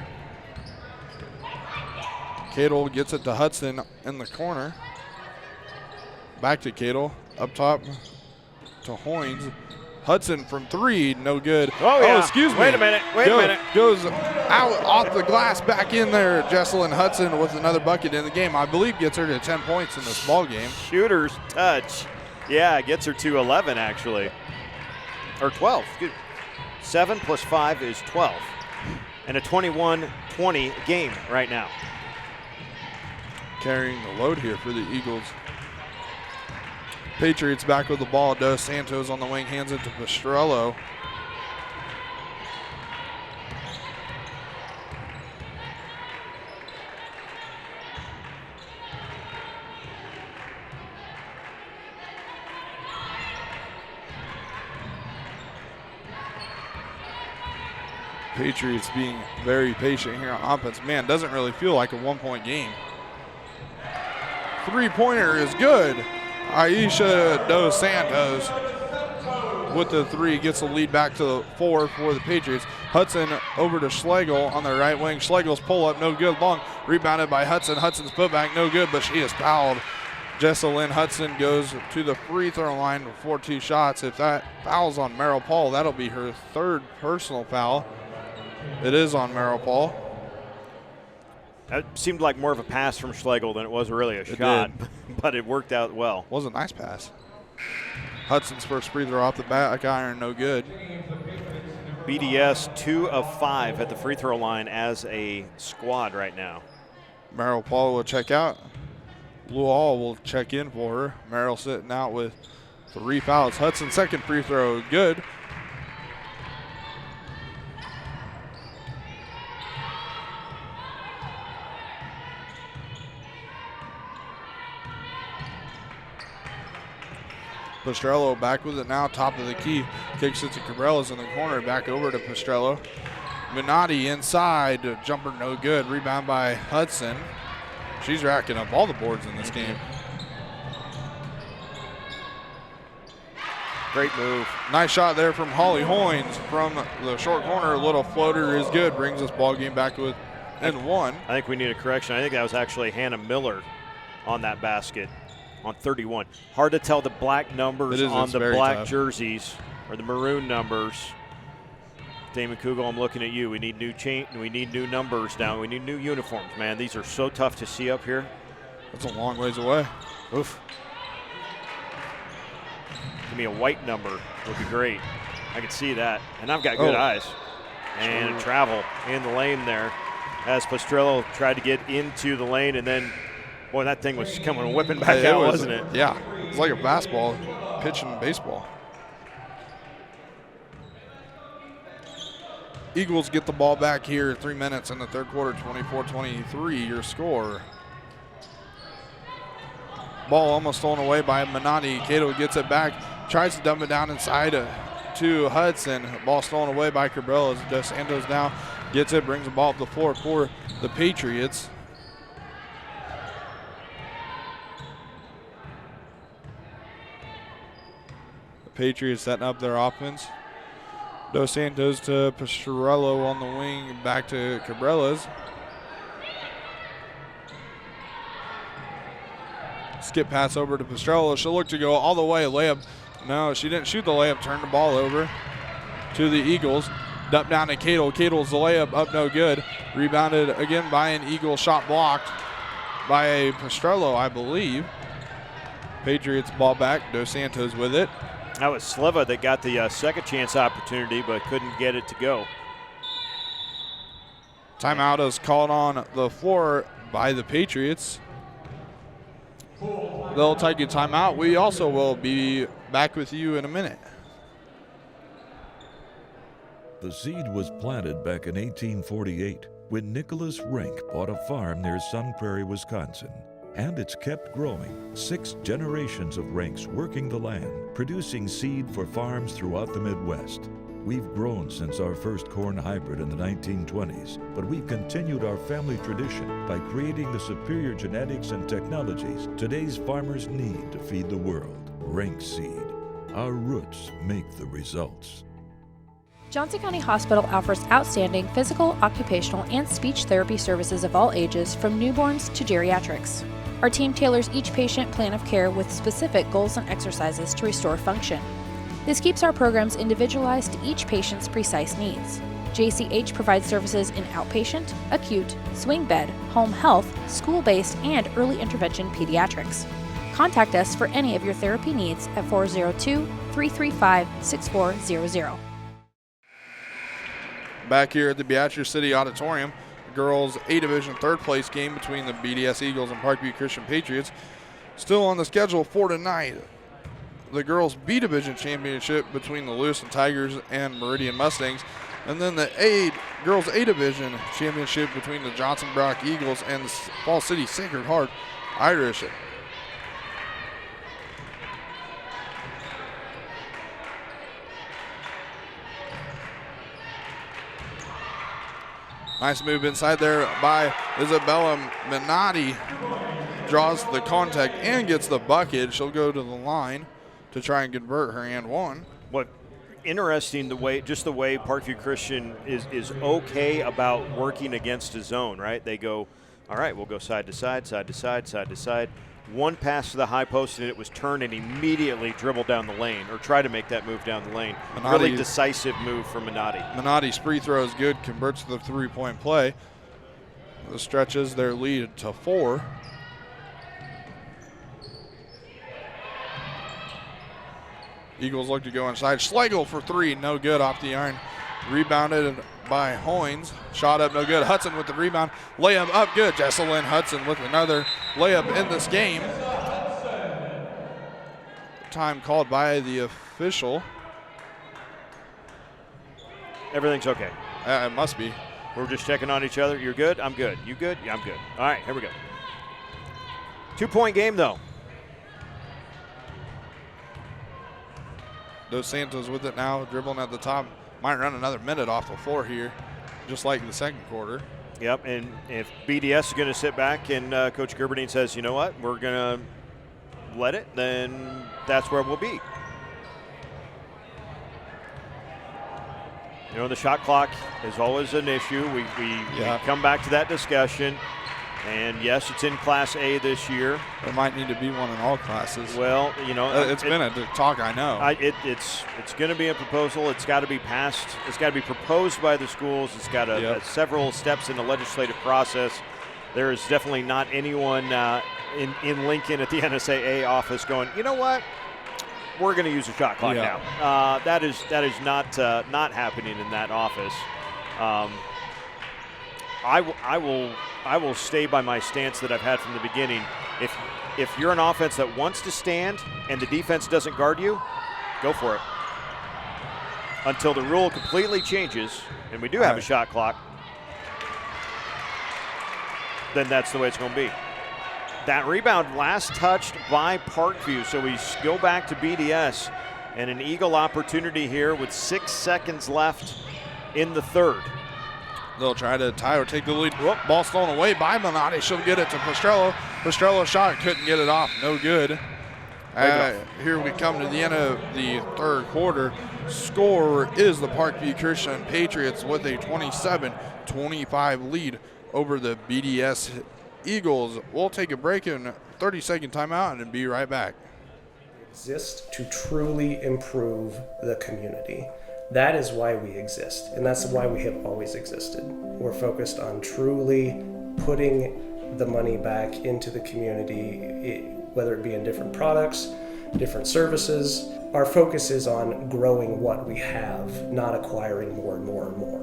Cadle gets it to Hudson in the corner. Back to Cadle, up top to Hoynes. Hudson from 3, no good. Oh, yeah. Excuse me. Wait a minute. Goes out off the glass, back in there. Jesselyn Hudson with another bucket in the game. I believe gets her to 10 points in this ball game. Shooter's touch. Yeah, it gets her to 11 actually. Or 12. 7 plus 5 is 12. And a 21-20 game right now. carrying the load here for the Eagles. Patriots back with the ball. Dos Santos on the wing, hands it to Pastrello. Patriots being very patient here on offense. Man, doesn't really feel like a 1-point game. Three-pointer is good. Aisha Dos Santos with the 3 gets the lead back to the 4 for the Patriots. Hudson over to Schlegel on the right wing. Schlegel's pull-up, no good. Long rebounded by Hudson. Hudson's putback, no good, but she is fouled. Jessalyn Hudson goes to the free throw line for 2 shots. If that foul's on Merrill Paul, that'll be her 3rd personal foul. It is on Merrill Paul. That seemed like more of a pass from Schlegel than it was really a shot, but it worked out well. Was a nice pass. Hudson's first free throw off the back iron, no good. BDS 2 of 5 at the free throw line as a squad right now. Merrill Paul will check out. Blue Hall will check in for her. Merrill sitting out with 3 fouls. Hudson's second free throw, good. Pastrello back with it now, top of the key. Kicks it to Cabrelas in the corner, back over to Pastrello. Minotti inside, jumper no good. Rebound by Hudson. She's racking up all the boards in this game. Great move. Nice shot there from Holly Hoynes from the short corner. A little floater is good, brings this ball game back within 1. I think we need a correction. I think that was actually Hannah Miller on that basket. On 31. Hard to tell the black numbers on the black tough jerseys or the maroon numbers. Damon Kugel, I'm looking at you. We need we need new numbers down. We need new uniforms, man. These are so tough to see up here. That's a long ways away. Oof. Give me a white number would be great. I can see that. And I've got good eyes. And a travel in the lane there as Pastrello tried to get into the lane, and then boy, that thing was coming whipping back out, wasn't it? Yeah, it's like a basketball pitch in baseball. Eagles get the ball back here, 3 minutes in the 3rd quarter, 24-23, your score. Ball almost stolen away by Minotti. Cato gets it back, tries to dump it down inside to Hudson. Ball stolen away by Cabrelas. Dos Santos now gets it, brings the ball up the floor for the Patriots. Patriots setting up their offense. Dos Santos to Pastrello on the wing, back to Cabrelas. Skip pass over to Pastrello. She'll look to go all the way. Layup. No, she didn't shoot the layup. Turned the ball over to the Eagles. Dump down to Cadle. Cadle's the layup up, no good. Rebounded again by an Eagle. Shot blocked by Pastrello, I believe. Patriots ball back. Dos Santos with it. That was Sleva that got the second chance opportunity, but couldn't get it to go. Timeout is called on the floor by the Patriots. They'll take a timeout. We also will be back with you in a minute. The seed was planted back in 1848 when Nicholas Rink bought a farm near Sun Prairie, Wisconsin. And it's kept growing. 6 generations of Rinks working the land, producing seed for farms throughout the Midwest. We've grown since our first corn hybrid in the 1920s, but we've continued our family tradition by creating the superior genetics and technologies today's farmers need to feed the world. Rink seed. Our roots make the results. Johnson County Hospital offers outstanding physical, occupational, and speech therapy services of all ages, from newborns to geriatrics. Our team tailors each patient plan of care with specific goals and exercises to restore function. This keeps our programs individualized to each patient's precise needs. JCH provides services in outpatient, acute, swing bed, home health, school-based, and early intervention pediatrics. Contact us for any of your therapy needs at 402-335-6400. Back here at the Beatrice City Auditorium, girls A Division third place game between the BDS Eagles and Parkview Christian Patriots. Still on the schedule for tonight, the girls B Division championship between the Lewiston Tigers and Meridian Mustangs. And then the girls A Division championship between the Johnson Brock Eagles and the Fall City Sacred Heart Irish. Nice move inside there by Isabella Minotti. Draws the contact and gets the bucket. She'll go to the line to try and convert her and one. What interesting, the way Parkview Christian is okay about working against a zone, right? They go, all right, we'll go side to side, side to side, side to side. One pass to the high post and it was turned and immediately dribbled down the lane or try to make that move down the lane. Really decisive move from Minotti. Minotti's free throw is good, converts the three-point play. The stretches their lead to 4. Eagles look to go inside. Schlegel for 3, no good off the iron. Rebounded by Hoynes. Shot up, no good. Hudson with the rebound. Layup up, good. Jesselyn Hudson with another layup in this game. Time called by the official. Everything's okay. It must be. We're just checking on each other. You're good? I'm good. You good? Yeah, I'm good. All right, here we go. 2-point game, though. Dos Santos with it now, dribbling at the top. Might run another minute off the floor here, just like the second quarter. Yep, and if BDS is going to sit back and Coach Gerberdine says, you know what, we're going to let it, then that's where we'll be. You know, the shot clock is always an issue. We come back to that discussion. And yes, it's in Class A this year. There might need to be one in all classes. Well, you know, it's been a talk, I know. It's going to be a proposal. It's got to be passed. It's got to be proposed by the schools. It's got several steps in the legislative process. There is definitely not anyone in Lincoln at the NSAA office going, you know what, we're going to use a shot clock now. That is not happening in that office. I will stay by my stance that I've had from the beginning. If you're an offense that wants to stand and the defense doesn't guard you, go for it. Until the rule completely changes, and we do have a shot clock, then that's the way it's going to be. That rebound last touched by Parkview, so we go back to BDS, and an Eagle opportunity here with 6 seconds left in the third. They'll try to tie or take the lead. Whoop, ball stolen away by Minotti. She'll get it to Pastrello. Pastrello shot, couldn't get it off. No good. Here we come to the end of the third quarter. Score is the Parkview Christian Patriots with a 27-25 lead over the BDS Eagles. We'll take a break in 30-second timeout and be right back. Exist to truly improve the community. That is why we exist, and that's why we have always existed. We're focused on truly putting the money back into the community, whether it be in different products, different services. Our focus is on growing what we have, not acquiring more and more and more.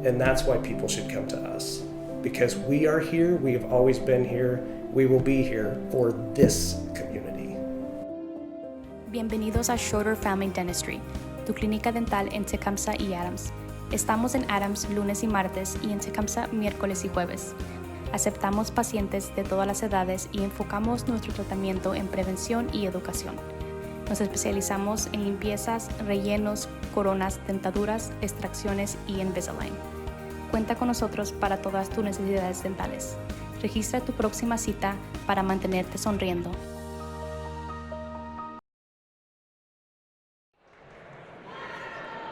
And that's why people should come to us, because we are here, we have always been here, we will be here for this community. Bienvenidos a Schroeder Family Dentistry, tu clínica dental en Tecumseh y Adams. Estamos en Adams lunes y martes y en Tecumseh miércoles y jueves. Aceptamos pacientes de todas las edades y enfocamos nuestro tratamiento en prevención y educación. Nos especializamos en limpiezas, rellenos, coronas, dentaduras, extracciones y Invisalign. Cuenta con nosotros para todas tus necesidades dentales. Registra tu próxima cita para mantenerte sonriendo.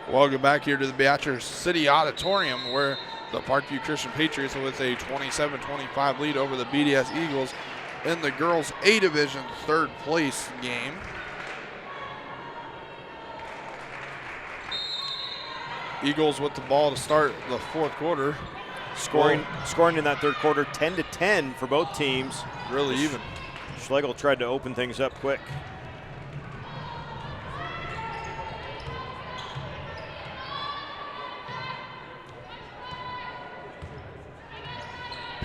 Welcome back here to the Beatrice City Auditorium, where the Parkview Christian Patriots with a 27-25 lead over the BDS Eagles in the girls A Division third place game. Eagles with the ball to start the fourth quarter. Scoring in that third quarter, 10-10 for both teams. Really even. Schlegel tried to open things up quick.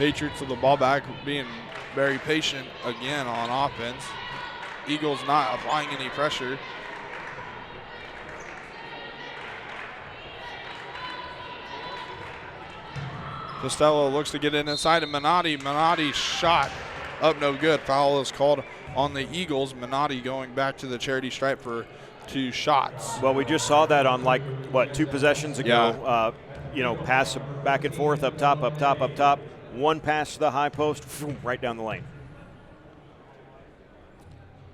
Patriots with the ball back, being very patient again on offense. Eagles not applying any pressure. Costello looks to get it inside, and Minotti shot up no good. Foul is called on the Eagles. Minotti going back to the charity stripe for 2 shots. Well, we just saw that on 2 possessions ago. Yeah. Pass back and forth, up top. One pass to the high post, right down the lane.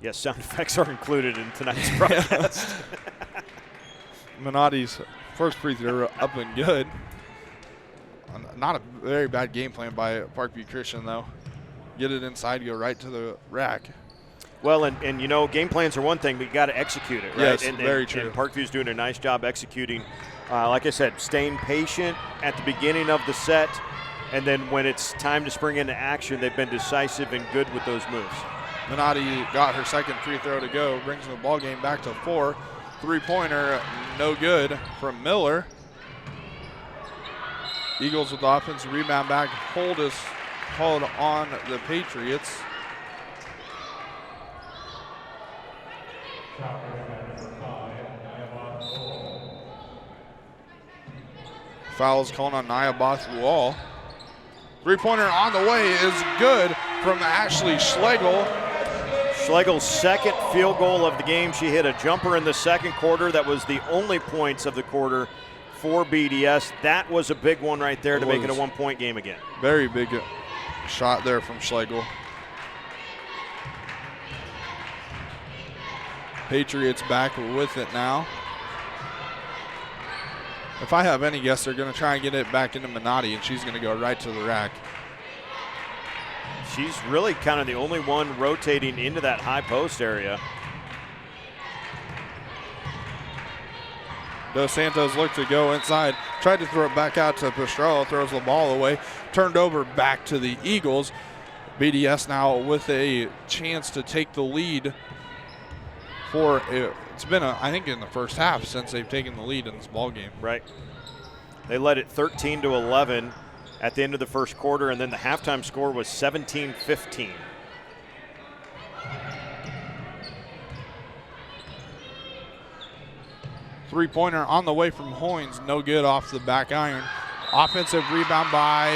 Yes, sound effects are included in tonight's broadcast. Minotti's first free throw up and good. Not a very bad game plan by Parkview Christian, though. Get it inside, go right to the rack. Well, and game plans are one thing, but you got to execute it, right? Yes, very true. And Parkview's doing a nice job executing. Like I said, staying patient at the beginning of the set, and then when it's time to spring into action, they've been decisive and good with those moves. Minotti got her second free throw to go, brings the ball game back to 4. Three-pointer, no good from Miller. Eagles with the offensive rebound back. Hold on the Patriots. Fouls called on Niaboth Wall. Three-pointer on the way is good from Ashley Schlegel. Schlegel's second field goal of the game. She hit a jumper in the second quarter. That was the only points of the quarter for BDS. That was a big one right there to make it a 1-point game again. Very big shot there from Schlegel. Patriots back with it now. If I have any guess, they're going to try and get it back into Minotti, and she's going to go right to the rack. She's really kind of the only one rotating into that high post area. Dos Santos looked to go inside, tried to throw it back out to Pastrello, throws the ball away, turned over back to the Eagles. BDS now with a chance to take the lead for it's been I think in the first half since they've taken the lead in this ball game. Right. They led it 13-11 at the end of the first quarter, and then the halftime score was 17-15. Three-pointer on the way from Hoynes, no good off the back iron. Offensive rebound by,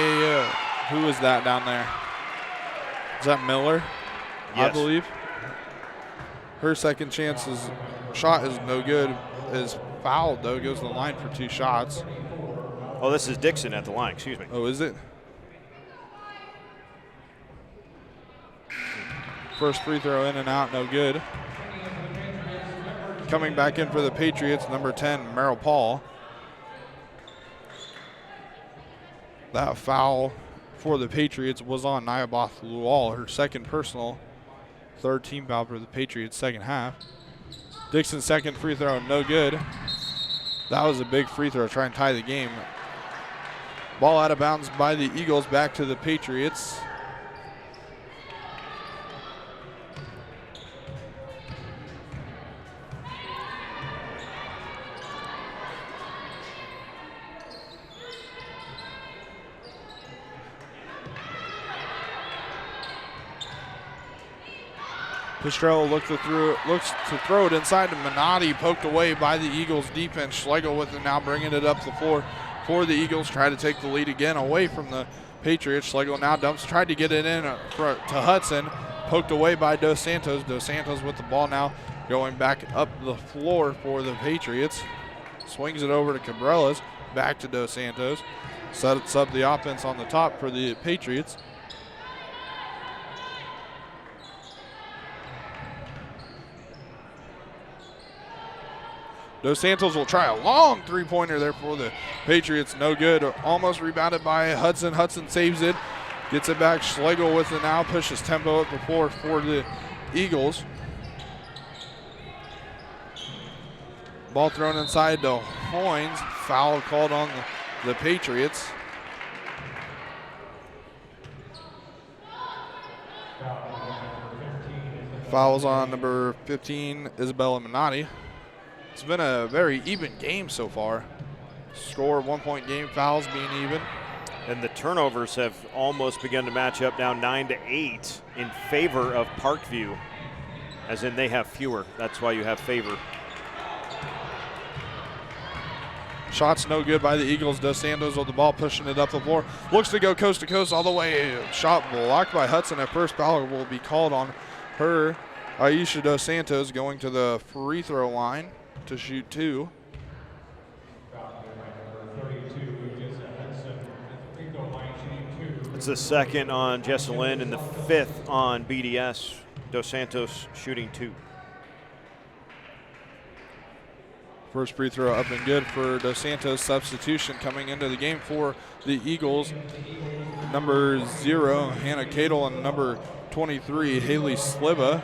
who is that down there? Is that Miller? Yes. I believe. Her second shot is no good, is fouled though, goes to the line for 2 shots. Oh, this is Dixon at the line, excuse me. Oh, is it? First free throw in and out, no good. Coming back in for the Patriots, number 10, Merrill Paul. That foul for the Patriots was on Niaboth Lual, her second personal, third team foul for the Patriots second half. Dixon's second free throw, no good. That was a big free throw, try and tie the game. Ball out of bounds by the Eagles, back to the Patriots. Pastrello looks to throw it inside to Minotti, poked away by the Eagles defense. Schlegel with it now, bringing it up the floor for the Eagles. Try to take the lead again away from the Patriots. Schlegel now dumps, tried to get it in to Hudson, poked away by Dos Santos. Dos Santos with the ball now, going back up the floor for the Patriots. Swings it over to Cabrelas, back to Dos Santos. Sets up the offense on the top for the Patriots. Dos Santos will try a long three-pointer there for the Patriots. No good. Almost rebounded by Hudson. Hudson saves it. Gets it back. Schlegel with it now. Pushes tempo up the floor for the Eagles. Ball thrown inside to Hoynes. Foul called on the Patriots. Fouls on number 15, Isabella Minotti. It's been a very even game so far. Score 1-point game, fouls being even. And the turnovers have almost begun to match up now 9-8 in favor of Parkview, as in they have fewer. That's why you have favor. Shots no good by the Eagles. Dos Santos with the ball, pushing it up the floor. Looks to go coast to coast all the way. Shot blocked by Hudson. At first foul will be called on her. Aisha Dos Santos going to the free throw line to shoot 2. It's the second on Jessalyn and the 5th on BDS. Dos Santos shooting 2. First free throw up and good for Dos Santos. Substitution coming into the game for the Eagles. Number 0, Hannah Cadle, and number 23, Haley Sliba.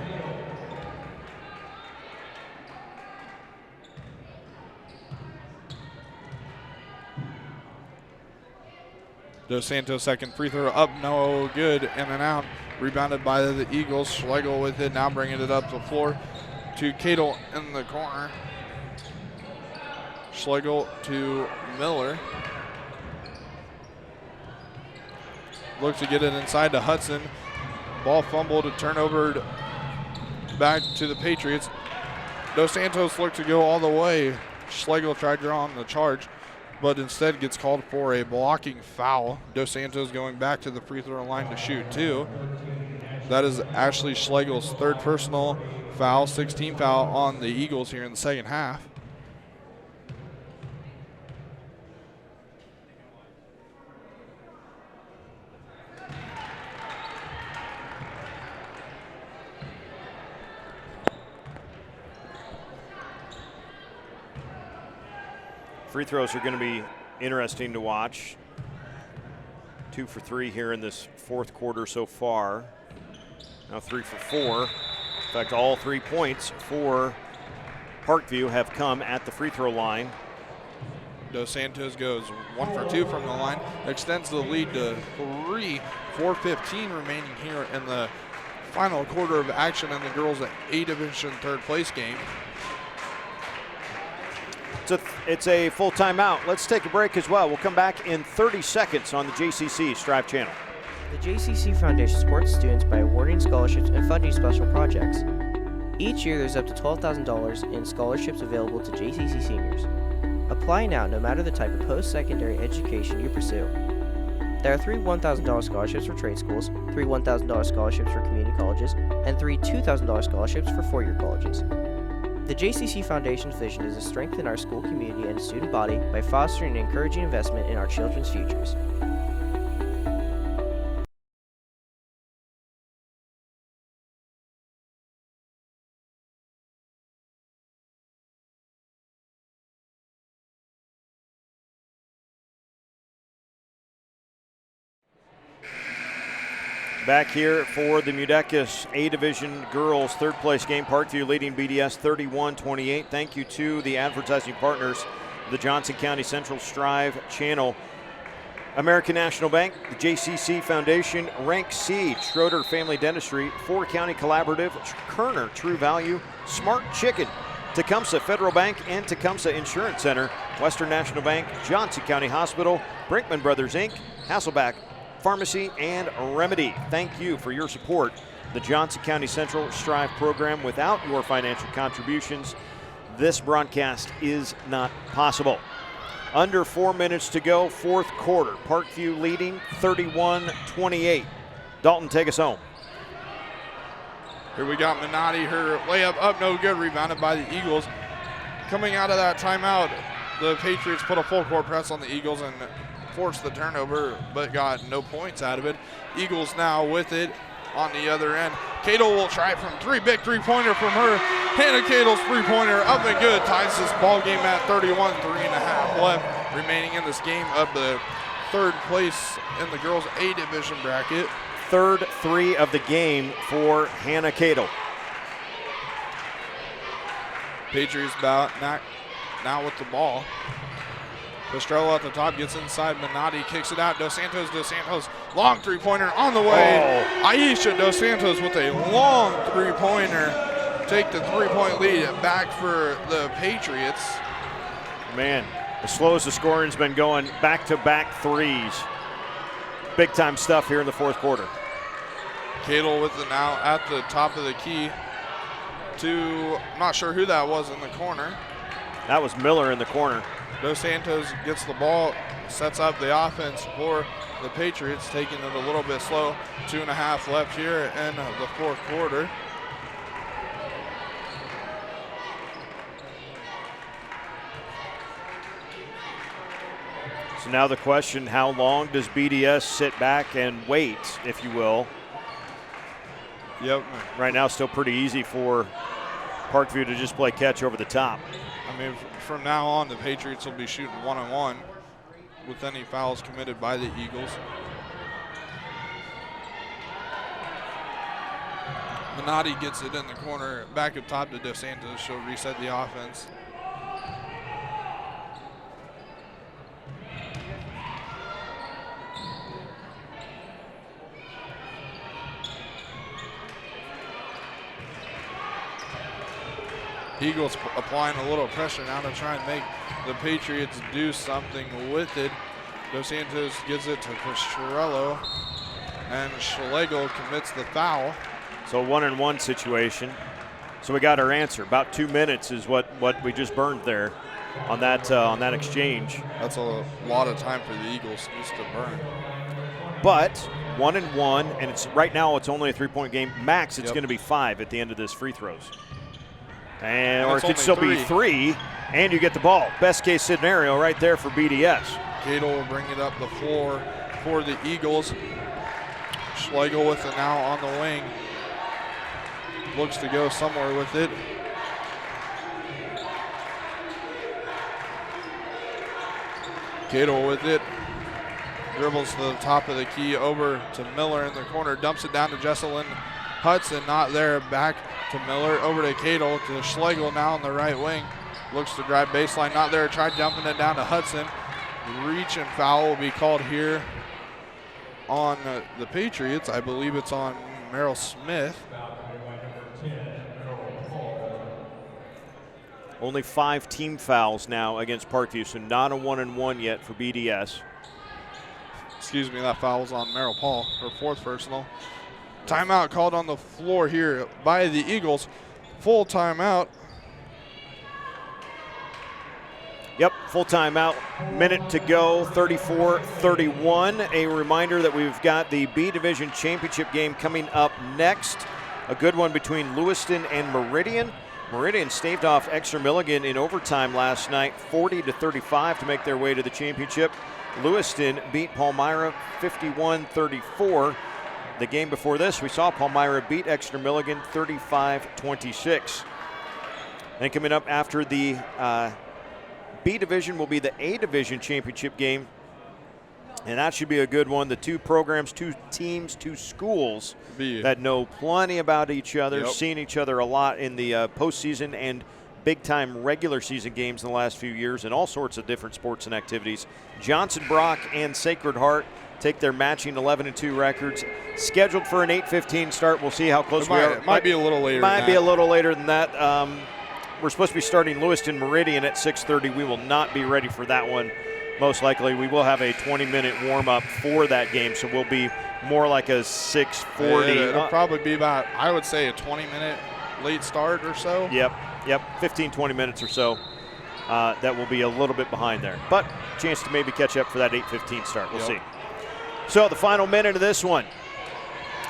Dos Santos second free throw up, no good, in and out. Rebounded by the Eagles. Schlegel with it, now bringing it up the floor to Cadle in the corner. Schlegel to Miller. Looks to get it inside to Hudson. Ball fumbled, a turnover back to the Patriots. Dos Santos looked to go all the way. Schlegel tried drawing the charge, but instead gets called for a blocking foul. Dos Santos going back to the free throw line to shoot 2. That is Ashley Schlegel's 3rd personal foul, 16th foul on the Eagles here in the second half. Free throws are going to be interesting to watch. 2 for 3 here in this 4th quarter so far. Now 3 for 4. In fact, all 3 points for Parkview have come at the free throw line. Dos Santos goes 1 for 2 from the line, extends the lead to 3. 4:15 remaining here in the final quarter of action in the girls' A Division 3rd place game. It's a full timeout. Let's take a break as well. We'll come back in 30 seconds on the JCC Strive channel. The JCC Foundation supports students by awarding scholarships and funding special projects. Each year there's up to $12,000 in scholarships available to JCC seniors. Apply now no matter the type of post-secondary education you pursue. There are 3 $1,000 scholarships for trade schools, 3 $1,000 scholarships for community colleges, and 3 $2,000 scholarships for four-year colleges. The JCC Foundation's vision is to strengthen our school community and student body by fostering and encouraging investment in our children's futures. Back here for the MUDECAS A Division Girls 3rd place game. Parkview leading BDS 31-28. Thank you to the advertising partners of the Johnson County Central Strive channel. American National Bank, the JCC Foundation, Rank Seed, Schroeder Family Dentistry, 4 County Collaborative, Kerner True Value, Smart Chicken, Tecumseh Federal Bank and Tecumseh Insurance Center, Western National Bank, Johnson County Hospital, Brinkman Brothers Inc., Hasselback Pharmacy, and Remedy. Thank you for your support. The Johnson County Central Strive program. Without your financial contributions, this broadcast is not possible. Under 4 minutes to go, 4th quarter. Parkview leading 31-28. Dalton, take us home. Here we got Minotti, her layup up, no good, rebounded by the Eagles. Coming out of that timeout, the Patriots put a full court press on the Eagles and forced the turnover, but got no points out of it. Eagles now with it on the other end. Cadle will try from 3, big 3-pointer from her. Hannah Cadle's 3-pointer up and good, ties this ball game at 31, 3.5 left remaining in this game of the 3rd place in the girls' A Division bracket. 3rd 3 of the game for Hannah Cadle. Patriots now with the ball. Pastrello at the top, gets inside. Minotti kicks it out. Dos Santos, long 3-pointer on the way. Oh. Aisha Dos Santos with a long 3-pointer. Take the 3-point lead back for the Patriots. Man, as slow as the scoring's been going, back-to-back threes. big time stuff here in the fourth quarter. Cadle with it now at the top of the key to, I'm not sure who that was in the corner. That was Miller in the corner. Dos Santos gets the ball, sets up the offense for the Patriots, taking it a little bit slow. 2.5 left here in the fourth quarter. So now the question, how long does BDS sit back and wait, if you will? Yep. Right now, still pretty easy for Parkview to just play catch over the top. I mean, from now on, the Patriots will be shooting 1-on-1 with any fouls committed by the Eagles. Minotti gets it in the corner, back up top to Dos Santos. She'll reset the offense. Eagles applying a little pressure now to try and make the Patriots do something with it. Dos Santos gives it to Pastrello, and Schlegel commits the foul. So 1-and-1 situation. So we got our answer. About 2 minutes is what we just burned there on that exchange. That's a lot of time for the Eagles just to burn. But 1-and-1, and it's right now it's only a 3-point game. Max, it's going to be 5 at the end of this free throws. Or it could still be 3, and you get the ball. Best case scenario right there for BDS. Cadle will bring it up the floor for the Eagles. Schlegel with it now on the wing. Looks to go somewhere with it. Cadle with it. Dribbles to the top of the key over to Miller in the corner. Dumps it down to Jesselyn Hudson. Not there. Back to Miller. Over to Cadle to Schlegel now on the right wing. Looks to drive baseline. Not there. Tried jumping it down to Hudson. Reach and foul will be called here on the Patriots. I believe it's on Merrill Smith. Only 5 team fouls now against Parkview, so not a 1-and-1 yet for BDS. Excuse me, that foul was on Merrill Paul, her 4th personal. Timeout called on the floor here by the Eagles. Full timeout. Yep, full timeout. Minute to go, 34-31. A reminder that we've got the B Division Championship game coming up next. A good one between Lewiston and Meridian. Meridian staved off Exeter Milligan in overtime last night, 40-35 to make their way to the championship. Lewiston beat Palmyra 51-34. The game before this, we saw Palmyra beat Exeter Milligan 35-26. Then coming up after the B Division will be the A Division Championship game. And that should be a good one. The 2 programs, 2 teams, 2 schools that know plenty about each other, seen each other a lot in the postseason and big-time regular season games in the last few years in all sorts of different sports and activities. Johnson Brock and Sacred Heart take their matching 11-2 records. Scheduled for an 8:15 start. We'll see how close we are. It might be a little later. Might be a little later than that. We're supposed to be starting Lewiston Meridian at 6:30. We will not be ready for that one. Most likely, we will have a 20-minute warm-up for that game, so we'll be more like a 6:40. It'll probably be about, I would say, a 20-minute late start or so. Yep, 15, 20 minutes or so. That will be a little bit behind there. But chance to maybe catch up for that 8:15 start. We'll see. So the final minute of this one.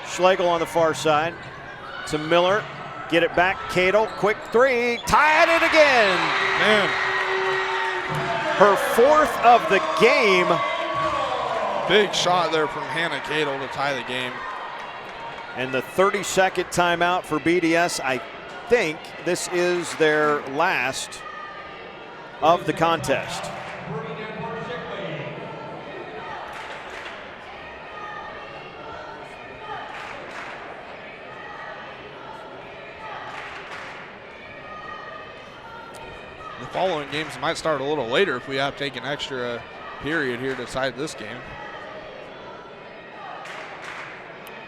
Schlegel on the far side to Miller. Get it back, Cadle, quick 3, tied it again. Man. Her 4th of the game. Big shot there from Hannah Cadle to tie the game. And the 30-second timeout for BDS. I think this is their last of the contest. The following games might start a little later if we have to take an extra period here to decide this game.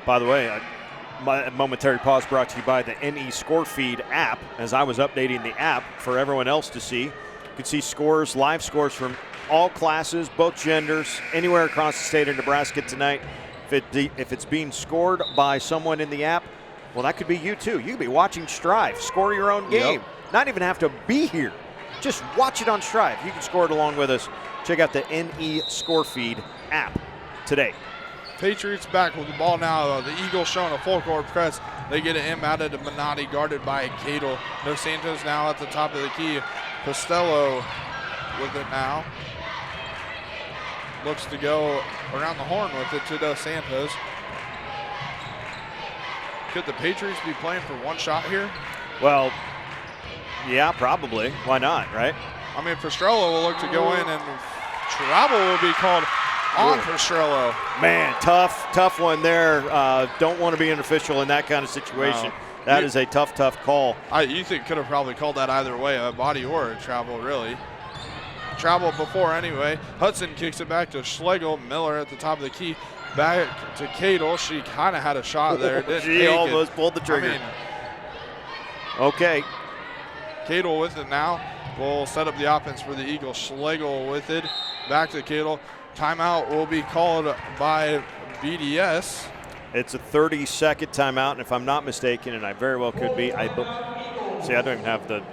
By the way, my momentary pause brought to you by the NE Score Feed app as I was updating the app for everyone else to see. You can see scores, live scores from all classes, both genders, anywhere across the state of Nebraska tonight. If it's being scored by someone in the app, well, that could be you too. You could be watching Striv, score your own game. Not even have to be here. Just watch it on Striv. You can score it along with us. Check out the NE Score Feed app today. Patriots back with the ball now. The Eagles showing a full court press. They get it inbounded to Minotti, guarded by Cadle. Dos Santos now at the top of the key. Costello with it now. Looks to go around the horn with it to Dos Santos. Could the Patriots be playing for one shot here? Well, yeah, probably. Why not, right? I mean, Pastrello will look to go in, and travel will be called on Pastrello. Man, tough one there. Don't want to be an official in that kind of situation. No. That is a tough call. You think could have probably called that either way, a body or a travel, really. Travel before anyway. Hudson kicks it back to Schlegel. Miller at the top of the key. Back to Cadle. She kind of had a shot there. She almost pulled the trigger. I mean, okay. Cadle with it now. Will set up the offense for the Eagles. Schlegel with it. Back to Cadle. Timeout will be called by BDS. It's a 30-second timeout, and if I'm not mistaken, and I very well could be, I don't even have the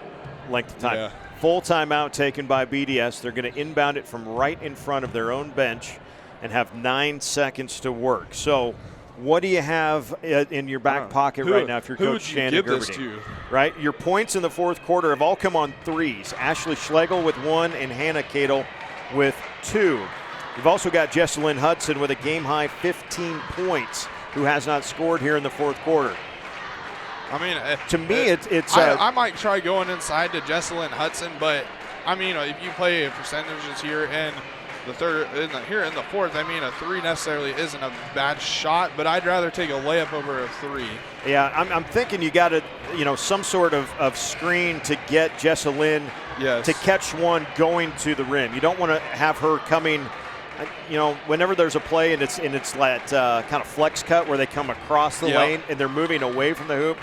length of time. Yeah. Full timeout taken by BDS. They're going to inbound it from right in front of their own bench and have 9 seconds to work. So what do you have in your back pocket right now if you're Coach Shannon Gerberding? Right? Your points in the fourth quarter have all come on threes. Ashley Schlegel with 1 and Hannah Cadle with 2. You've also got Jessalyn Hudson with a game-high 15 points, who has not scored here in the fourth quarter. I mean, to me, it's. I might try going inside to Jessalyn Hudson, but I mean, if you play percentages here in the third, here in the fourth, I mean, a 3 necessarily isn't a bad shot, but I'd rather take a layup over a 3. Yeah, I'm thinking you got to, some sort of screen to get Jessalyn to catch one going to the rim. You don't want to have her coming. Whenever there's a play and it's that kind of flex cut where they come across the lane and they're moving away from the hoop,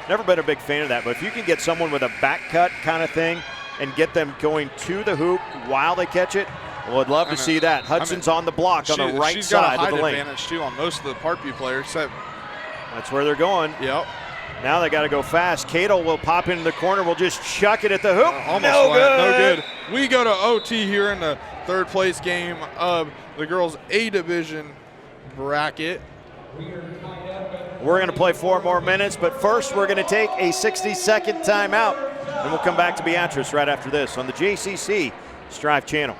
never been a big fan of that. But if you can get someone with a back cut kind of thing and get them going to the hoop while they catch it, well, I'd love to see that. Hudson's on the block on the right side of the lane. She's got a height advantage too on most of the Parkview players. That's where they're going. Yep. Now they got to go fast. Cadle will pop into the corner. We'll just chuck it at the hoop. Almost no good. We go to OT here in the third place game of the girls' A division bracket. We're going to play 4 more minutes, but first we're going to take a 60-second timeout, and we'll come back to Beatrice right after this on the JCC Striv channel.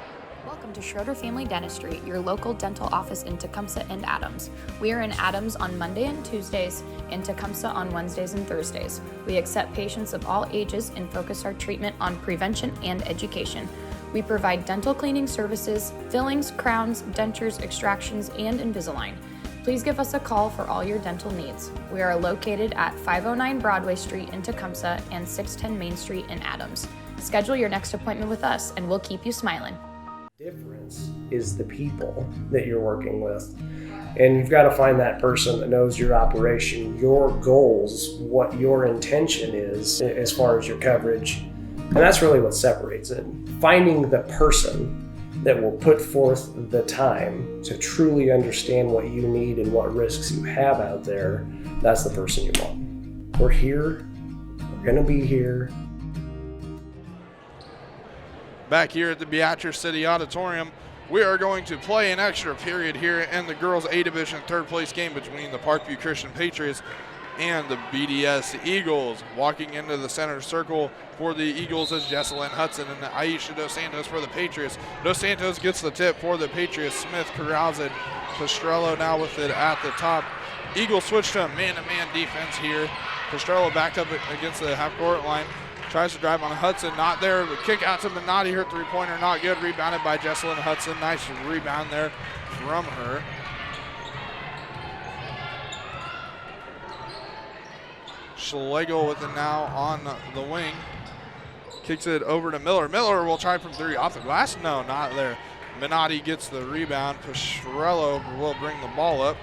Welcome to Schroeder Family Dentistry, your local dental office in Tecumseh and Adams. We are in Adams on Monday and Tuesdays, and Tecumseh on Wednesdays and Thursdays. We accept patients of all ages and focus our treatment on prevention and education. We provide dental cleaning services, fillings, crowns, dentures, extractions, and Invisalign. Please give us a call for all your dental needs. We are located at 509 Broadway Street in Tecumseh and 610 Main Street in Adams. Schedule your next appointment with us, and we'll keep you smiling. Difference is the people that you're working with. And you've got to find that person that knows your operation, your goals, what your intention is as far as your coverage. And that's really what separates it. Finding the person that will put forth the time to truly understand what you need and what risks you have out there, that's the person you want. We're here. We're going to be here. Back here at the Beatrice City Auditorium, we are going to play an extra period here in the girls' A Division third place game between the Parkview Christian Patriots and the BDS Eagles. Walking into the center circle for the Eagles is Jessalyn Hudson and Aisha Dos Santos for the Patriots. Dos Santos gets the tip for the Patriots. Smith corrals it. Pastrello now with it at the top. Eagles switch to a man-to-man defense here. Pastrello backed up against the half-court line. Tries to drive on Hudson, not there. The kick out to Minotti, her three-pointer, not good. Rebounded by Jessalyn Hudson. Nice rebound there from her. Schlegel with it now on the wing. Kicks it over to Miller. Miller will try from 3 off the glass. No, not there. Minotti gets the rebound. Pastrello will bring the ball up.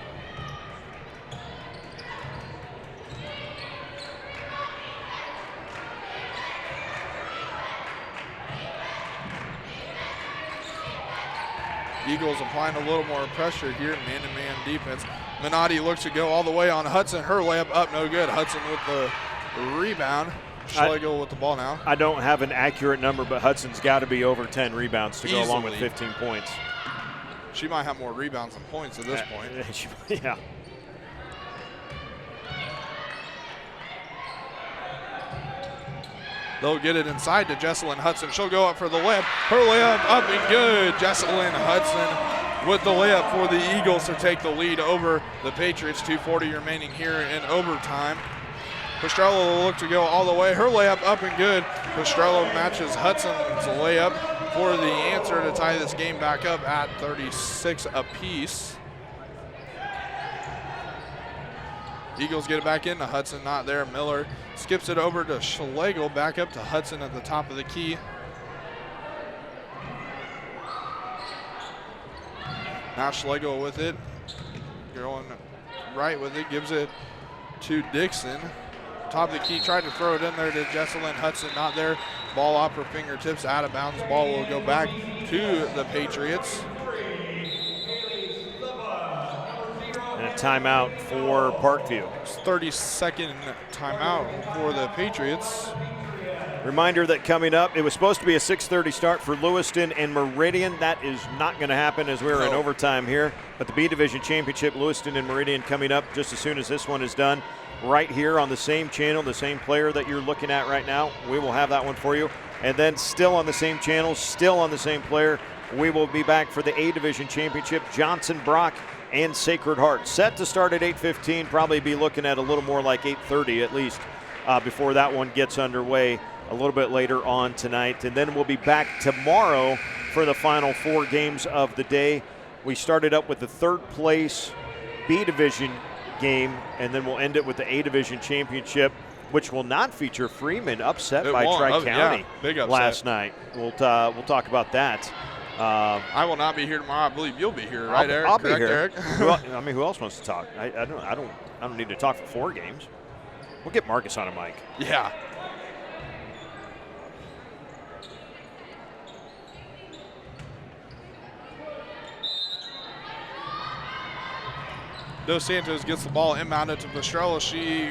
Eagles applying a little more pressure here, man-to-man defense. Minotti looks to go all the way on Hudson. Her layup up, no good. Hudson with the rebound. Schlegel with the ball now. I don't have an accurate number, but Hudson's got to be over 10 rebounds to go along with 15 points. She might have more rebounds than points at this point. Yeah. They'll get it inside to Jesselyn Hudson. She'll go up for the layup. Her layup up and good. Jesselyn Hudson with the layup for the Eagles to take the lead over the Patriots. 2:40 remaining here in overtime. Pastrello will look to go all the way. Her layup up and good. Pastrello matches Hudson's layup for the answer to tie this game back up at 36 apiece. Eagles get it back into Hudson, not there. Miller skips it over to Schlegel, back up to Hudson at the top of the key. Now Schlegel with it, going right with it, gives it to Dixon. Top of the key, tried to throw it in there to Jesselyn Hudson, not there. Ball off her fingertips, out of bounds. Ball will go back to the Patriots. And a timeout for Parkview. It's 32nd timeout for the Patriots. Reminder that coming up, it was supposed to be a 6:30 start for Lewiston and Meridian. That is not going to happen as we're in overtime here. But the B Division Championship, Lewiston and Meridian coming up just as soon as this one is done. Right here on the same channel, the same player that you're looking at right now. We will have that one for you. And then still on the same channel, still on the same player, we will be back for the A Division Championship, Johnson Brock and Sacred Heart. Set to start at 8:15, probably be looking at a little more like 8:30 at least before that one gets underway a little bit later on tonight. And then we'll be back tomorrow for the final 4 games of the day. We started up with the 3rd place B Division game, and then we'll end it with the A Division Championship, which will not feature Freeman, upset by Tri-County last night. We'll talk about that. I will not be here tomorrow. I believe you'll be here, right, Eric? I'll be here. Eric? I mean, who else wants to talk? I don't need to talk for 4 games. We'll get Marcus on a mic. Yeah. Dos Santos gets the ball inbounded to Pastrello. She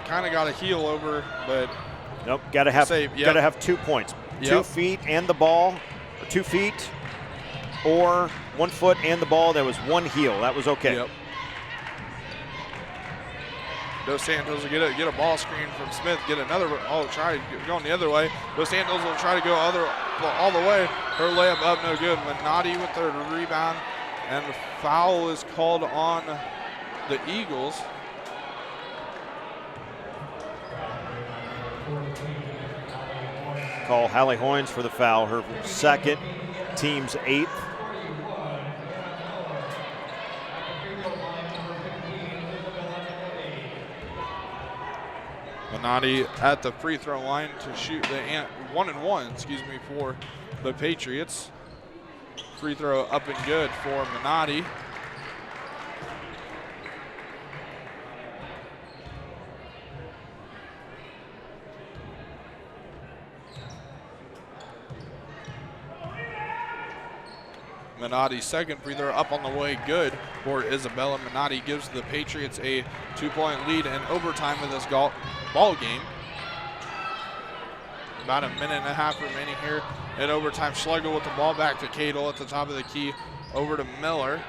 kind of got a heel over, but nope. Got to have 2 points. Yep. 2 feet and the ball, or 2 feet, or 1 foot and the ball. That was 1 heel. That was okay. Yep. Dos Santos will get a ball screen from Smith. Get another. Try going the other way. Dos Santos will try to go all the way. Her layup up, no good. Minotti with the rebound, and the foul is called on the Eagles. Call Hallie Hoynes for the foul, her 2nd, team's 8th. Minotti at the free throw line to shoot the 1-and-1, for the Patriots. Free throw up and good for Minotti. Minotti's 2nd free throw up on the way, good for Isabella. Minotti gives the Patriots a 2-point lead in overtime of this ball game. About a minute and a half remaining here in overtime. Schlegel with the ball back to Cadle at the top of the key. Over to Miller.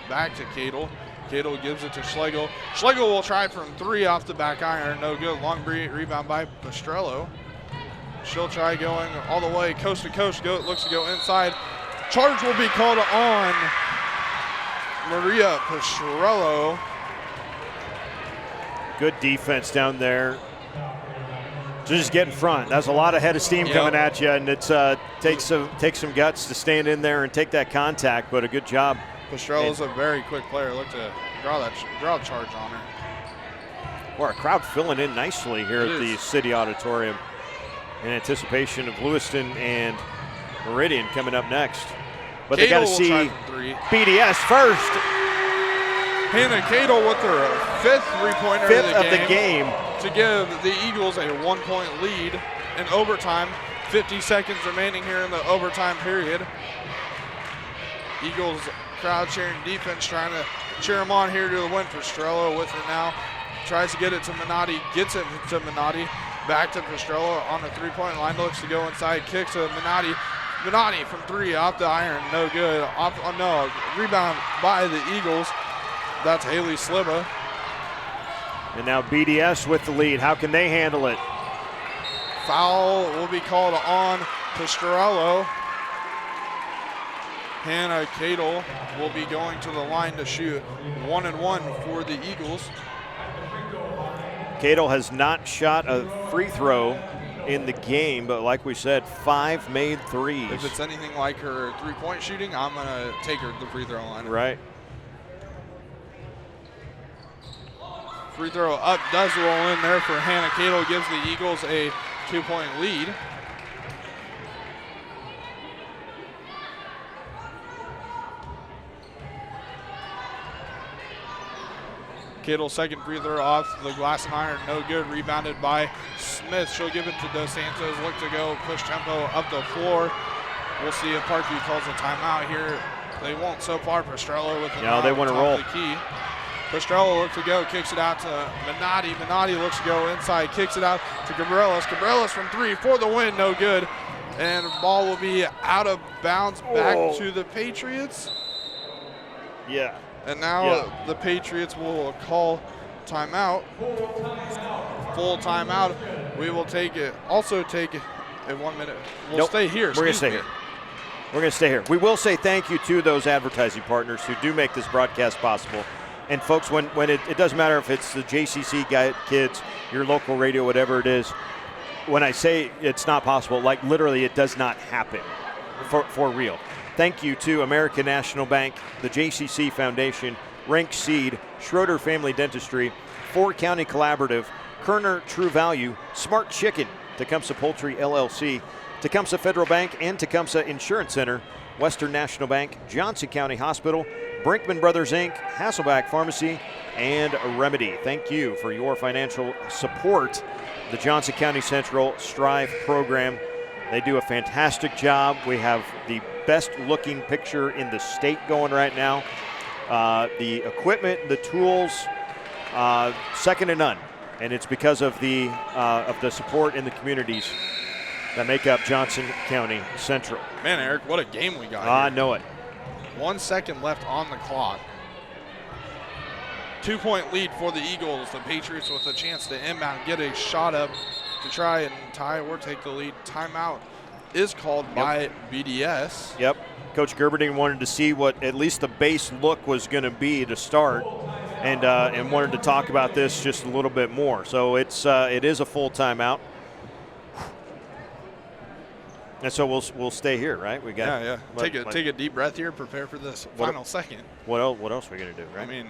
Back to Cadle. Cadle gives it to Schlegel. Schlegel will try from 3 off the back iron. No good. Long rebound by Pastrello. She'll try going all the way coast to coast. Looks to go inside. Charge will be called on Maria Pastrello. Good defense down there. Just get in front. That's a lot of head of steam coming at you, and it takes some guts to stand in there and take that contact, but a good job. Pastrello's a very quick player. Look to draw a charge on her. Well, our crowd filling in nicely here at the City Auditorium in anticipation of Lewiston and Meridian coming up next. But they got to see BDS first. Hannah Cadle with her 5th three-pointer of the game to give the Eagles a 1-point lead in overtime. 50 seconds remaining here in the overtime period. Eagles crowd cheering defense, trying to cheer him on here to the win. Pastrello with it now. Tries to get it to Minotti, gets it to Minotti. Back to Pastrello on the three-point line, looks to go inside, kicks to Minotti. Minotti from three, off the iron, no good. Rebound by the Eagles. That's Haley Sliba. And now BDS with the lead. How can they handle it? Foul will be called on Pastrello. Hannah Cadle will be going to the line to shoot 1-1 for the Eagles. Cadle has not shot a free throw in the game, but like we said, 5 made threes. If it's anything like her three-point shooting, I'm going to take her to the free throw line. Right. Free throw up does roll in there for Hannah Cadle, gives the Eagles a 2-point lead. Cadle's second free throw off the glass and iron, no good. Rebounded by Smith. She'll give it to Dos Santos. Look to go, push tempo up the floor. We'll see if Parkview calls a timeout here. They won't so far. Pastrello with the they want to roll. The key. Pastrello looks to go, kicks it out to Minotti. Minotti looks to go inside, kicks it out to Cabrelas. Cabrelas from three for the win, no good. And the ball will be out of bounds back to the Patriots. Yeah. And now the Patriots will call timeout. Full timeout. We will take it. Also take it in 1 minute. We'll stay here. We're going to stay here. We're going to stay here. We will say thank you to those advertising partners who do make this broadcast possible. And folks, when it doesn't matter if it's the JCC kids, your local radio, whatever it is, when I say it's not possible, like literally it does not happen for real. Thank you to American National Bank, the JCC Foundation, Rank Seed, Schroeder Family Dentistry, Ford County Collaborative, Kerner True Value, Smart Chicken, Tecumseh Poultry LLC, Tecumseh Federal Bank and Tecumseh Insurance Center, Western National Bank, Johnson County Hospital, Brinkman Brothers Inc., Hasselback Pharmacy, and Remedy. Thank you for your financial support. The Johnson County Central Striv program. They do a fantastic job. We have the best looking picture in the state going right now. The equipment, the tools, second to none. And it's because of the support in the communities that make up Johnson County Central. Man, Eric, what a game we got. I know it. 1 second left on the clock. 2-point lead for the Eagles. The Patriots with a chance to inbound, get a shot up to try and tie or take the lead. Timeout is called by BDS. Yep. Coach Gerberding wanted to see what at least the base look was going to be to start, and wanted to talk about this just a little bit more. So it is a full timeout. And so we'll stay here, right? We got take a deep breath here. Prepare for this final second. What else are we gonna do, right? I mean,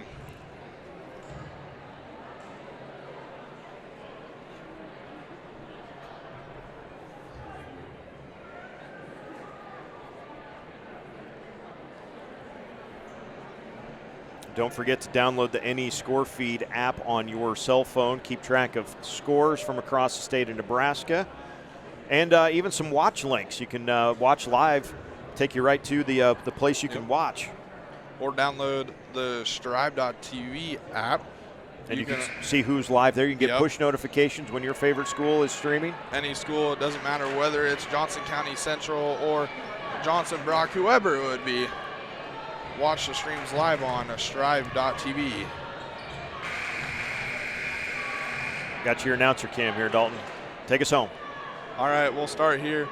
don't forget to download the NE Score Feed app on your cell phone. Keep track of scores from across the state of Nebraska. And even some watch links. You can watch live, take you right to the place you can watch. Or download the Striv.tv app. And you can see who's live there. You can get push notifications when your favorite school is streaming. Any school, it doesn't matter whether it's Johnson County Central or Johnson Brock, whoever it would be. Watch the streams live on Striv.tv. Got your announcer cam here, Dalton. Take us home. All right, we'll start here.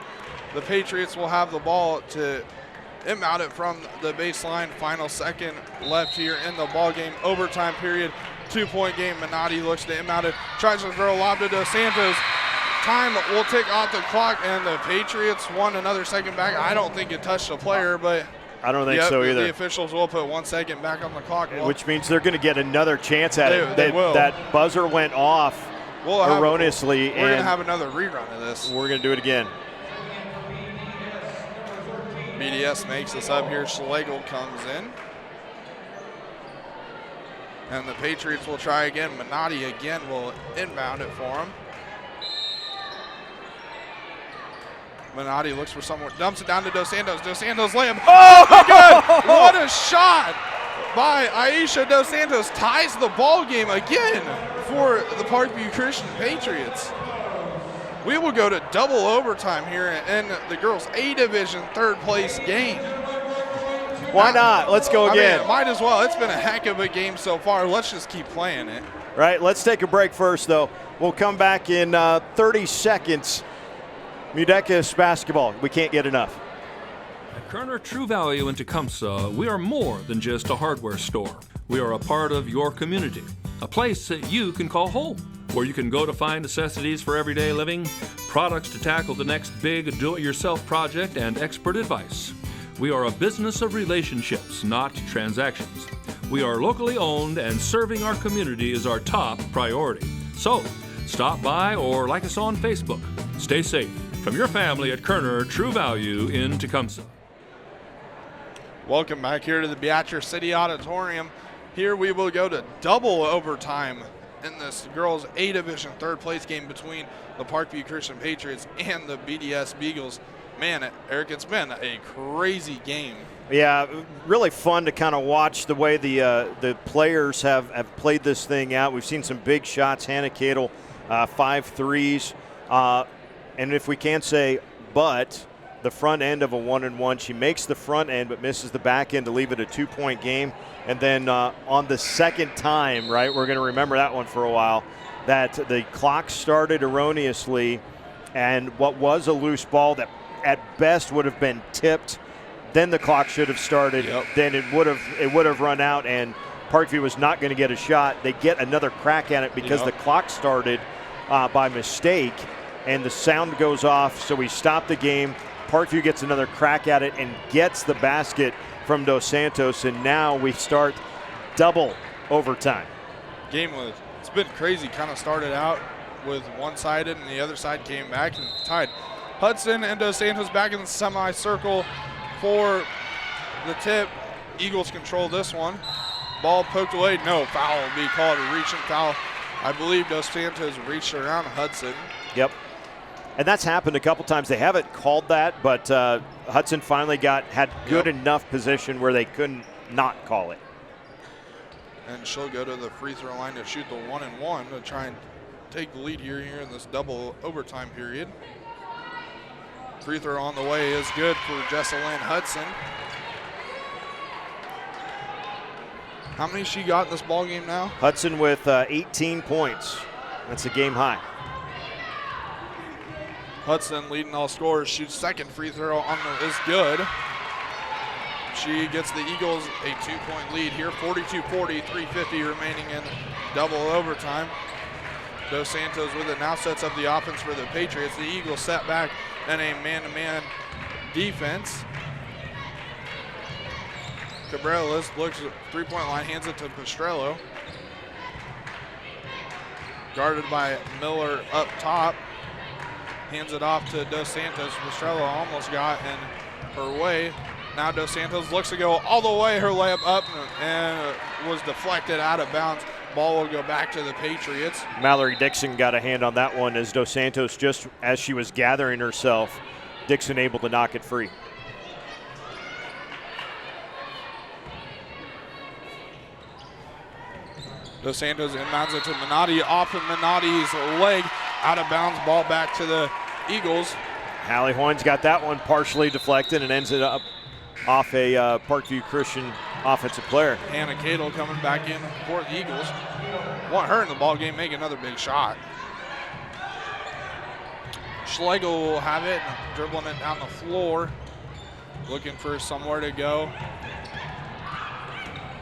The Patriots will have the ball to inbound it from the baseline. Final second left here in the ball game. Overtime period, 2-point game. Minotti looks to inbound it, tries to throw a lob to Dos Santos. Time will tick off the clock, and the Patriots won another second back. I don't think it touched the player, but I don't think so either. The officials will put 1 second back on the clock. Which means they're going to get another chance at it. They will. That buzzer went off erroneously. We're going to have another rerun of this. We're going to do it again. BDS makes this up here. Schlegel comes in. And the Patriots will try again. Minotti again will inbound it for him. Minotti looks for someone, dumps it down to Dos Santos. Dos Santos layup. Oh, my God! What a shot by Aisha Dos Santos. Ties the ball game again for the Parkview Christian Patriots. We will go to double overtime here in the girls' A Division third place game. Why not? Let's go again. Might as well. It's been a heck of a game so far. Let's just keep playing it. Right, let's take a break first, though. We'll come back in 30 seconds. MUDECAS basketball. We can't get enough. At Kerner True Value in Tecumseh, we are more than just a hardware store. We are a part of your community, a place that you can call home, where you can go to find necessities for everyday living, products to tackle the next big do-it-yourself project, and expert advice. We are a business of relationships, not transactions. We are locally owned, and serving our community is our top priority. So, stop by or like us on Facebook. Stay safe from your family at Kerner True Value in Tecumseh. Welcome back here to the Beatrice City Auditorium. Here we will go to double overtime in this girls' A Division third place game between the Parkview Christian Patriots and the BDS Beagles. Man, Eric, it's been a crazy game. Yeah, really fun to kind of watch the way the players have played this thing out. We've seen some big shots. Hannah Cadle, 5 threes. And if we can't say but, the front end of a 1-and-1. She makes the front end but misses the back end to leave it a 2-point game. And then on the second time, right, we're going to remember that one for a while, that the clock started erroneously, and what was a loose ball that at best would have been tipped, then the clock should have started. Yep. Then it would have run out, and Parkview was not going to get a shot. They get another crack at it because the clock started by mistake, and the sound goes off, so we stop the game. Parkview gets another crack at it and gets the basket from Dos Santos, and now we start double overtime. It's been crazy. Kind of started out with one-sided, and the other side came back and tied. Hudson and Dos Santos back in the semicircle for the tip. Eagles control this one. Ball poked away. No, foul will be called, a reaching foul. I believe Dos Santos reached around Hudson. Yep. And that's happened a couple times. They haven't called that, but Hudson finally had good enough position where they couldn't not call it. And she'll go to the free throw line to shoot the 1-and-1 to try and take the lead here in this double overtime period. Free throw on the way is good for Jessalyn Hudson. How many she got in this ball game now? Hudson with 18 points. That's a game high. Hudson leading all scorers, shoots second free throw on is good. She gets the Eagles a 2-point lead here, 42-40, 3:50 remaining in double overtime. Dos Santos with it now sets up the offense for the Patriots. The Eagles set back in a man-to-man defense. Cabreras looks at three-point line, hands it to Pastrello. Guarded by Miller up top. Hands it off to Dos Santos. Pastrello almost got in her way. Now Dos Santos looks to go all the way. Her layup up and was deflected out of bounds. Ball will go back to the Patriots. Mallory Dixon got a hand on that one as Dos Santos, just as she was gathering herself, Dixon able to knock it free. Dos Santos inbounds it to Minotti, off of Minotti's leg, out of bounds, ball back to the Eagles. Hallie Hoynes got that one partially deflected and ends it up off a Parkview Christian offensive player. Hannah Cadle coming back in for the Eagles. Want her in the ball game, make another big shot. Schlegel will have it, dribbling it down the floor, looking for somewhere to go.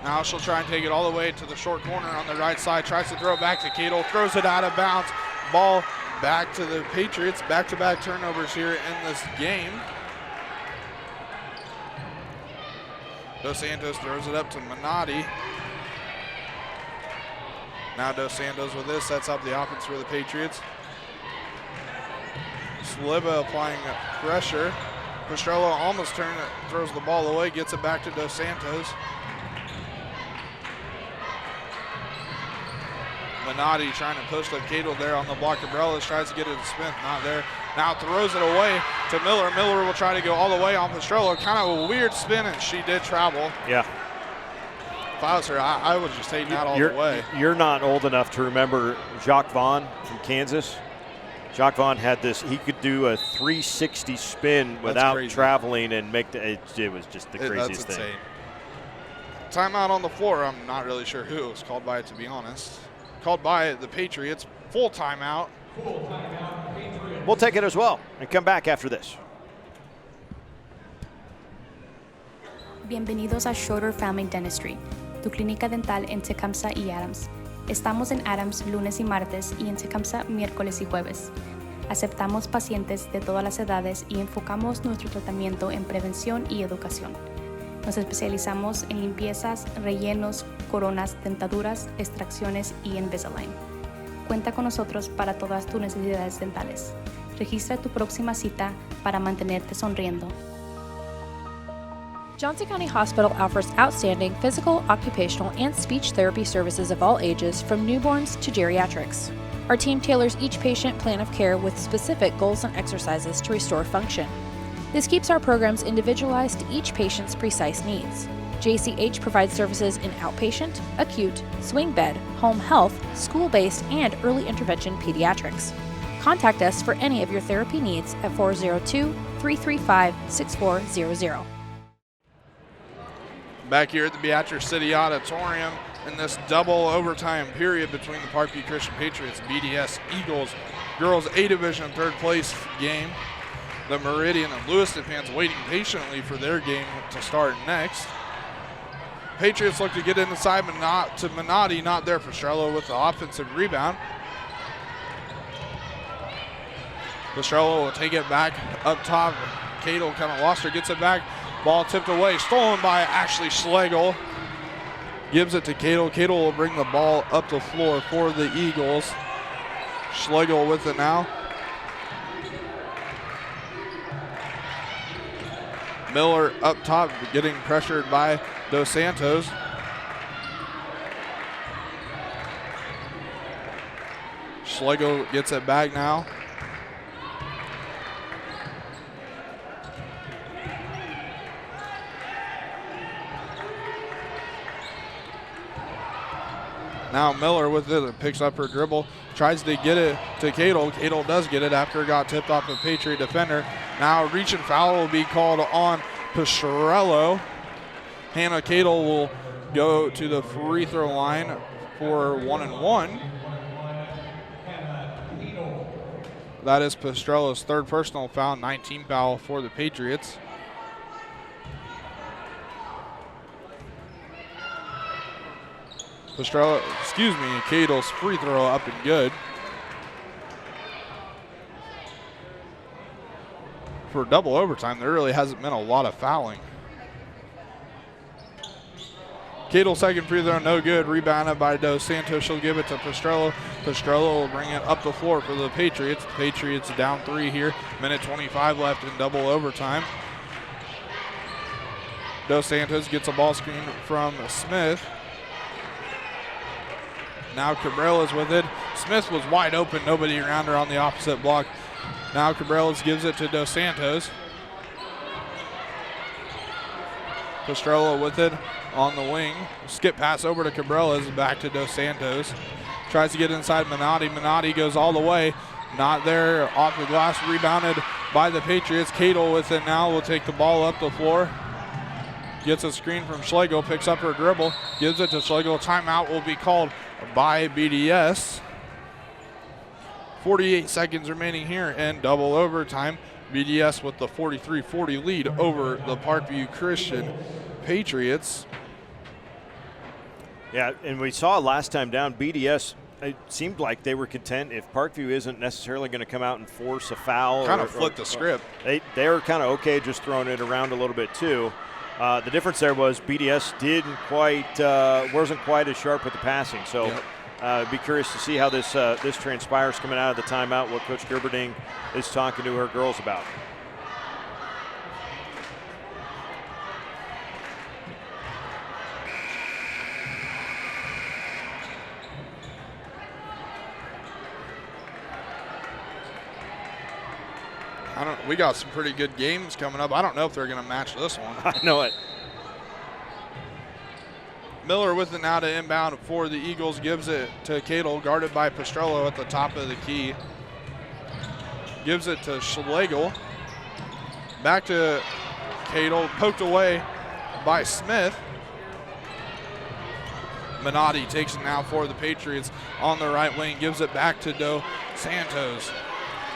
Now she'll try and take it all the way to the short corner on the right side. Tries to throw it back to Cadle, throws it out of bounds. Ball back to the Patriots. Back-to-back turnovers here in this game. Dos Santos throws it up to Minotti. Now Dos Santos with this, sets up the offense for the Patriots. Sliva applying pressure. Pastrello almost throws the ball away, gets it back to Dos Santos. Minotti trying to push the Cadle there on the block. Cabreras tries to get it to Smith, not there. Now throws it away to Miller. Miller will try to go all the way on Pastrello. Kind of a weird spin, and she did travel. Yeah. If I was her, I would just take that all the way. You're not old enough to remember Jacques Vaughn from Kansas. Jacques Vaughn had this, he could do a 360 spin without traveling and make it was just the craziest that's thing. Insane. Timeout on the floor. I'm not really sure who it was called by, to be honest. Called by the Patriots. Full timeout. We'll take it as well and come back after this. Bienvenidos a Shorter Family Dentistry, tu clínica dental en Tecumseh y Adams. Estamos en Adams lunes y martes y en Tecumseh miércoles y jueves. Aceptamos pacientes de todas las edades y enfocamos nuestro tratamiento en prevención y educación. Nos especializamos en limpiezas, rellenos, coronas, dentaduras, extracciones y Invisalign. Cuenta con nosotros para todas tus necesidades dentales. Registra tu próxima cita para mantenerte sonriendo. Johnson County Hospital offers outstanding physical, occupational, and speech therapy services of all ages, from newborns to geriatrics. Our team tailors each patient plan of care with specific goals and exercises to restore function. This keeps our programs individualized to each patient's precise needs. JCH provides services in outpatient, acute, swing bed, home health, school-based, and early intervention pediatrics. Contact us for any of your therapy needs at 402-335-6400. Back here at the Beatrice City Auditorium in this double overtime period between the Parkview Christian Patriots, BDS Eagles, girls A Division third place game. The Meridian and Lewiston fans waiting patiently for their game to start next. Patriots look to get inside, but not to Minotti, not there. Pastrello with the offensive rebound. Pastrello will take it back up top. Cato kind of lost her, gets it back. Ball tipped away, stolen by Ashley Schlegel. Gives it to Cato. Cato will bring the ball up the floor for the Eagles. Schlegel with it now. Miller up top, getting pressured by Dos Santos. Schlegel gets it back now. Now Miller with it, picks up her dribble, tries to get it to Cato. Cato does get it after it got tipped off a Patriot defender. Now reaching foul will be called on Pastrello. Hannah Cato will go to the free throw line for 1-and-1. That is Pastrello's third personal foul, 19 foul for the Patriots. Pastrello, Cato's free throw up and good. For double overtime, there really hasn't been a lot of fouling. Cato's second free throw, no good. Rebounded by Dos Santos. She'll give it to Pastrello. Pastrello will bring it up the floor for the Patriots. The Patriots down 3 here. Minute 25 left in double overtime. Dos Santos gets a ball screen from Smith. Now Cabrelas with it. Smith was wide open, nobody around her on the opposite block. Now Cabrelas gives it to Dos Santos. Pastrello with it on the wing. Skip pass over to Cabrelas, back to Dos Santos. Tries to get inside Minotti. Minotti goes all the way. Not there, off the glass, rebounded by the Patriots. Cato with it now, will take the ball up the floor. Gets a screen from Schlegel, picks up her dribble, gives it to Schlegel. Timeout will be called by BDS. 48 seconds remaining here in double overtime. BDS with the 43-40 lead over the Parkview Christian Patriots. Yeah, and we saw last time down, BDS, it seemed like they were content if Parkview isn't necessarily going to come out and force a foul. Kind of flipped the script. They were kind of okay just throwing it around a little bit too. The difference there was BDS wasn't quite as sharp with the passing. So be curious to see how this transpires coming out of the timeout, what Coach Gerberding is talking to her girls about. we got some pretty good games coming up. I don't know if they're going to match this one. I know it. Miller with it now to inbound for the Eagles, gives it to Cadle, guarded by Pastrello at the top of the key. Gives it to Schlegel. Back to Cadle, poked away by Smith. Minotti takes it now for the Patriots on the right wing, gives it back to Dos Santos.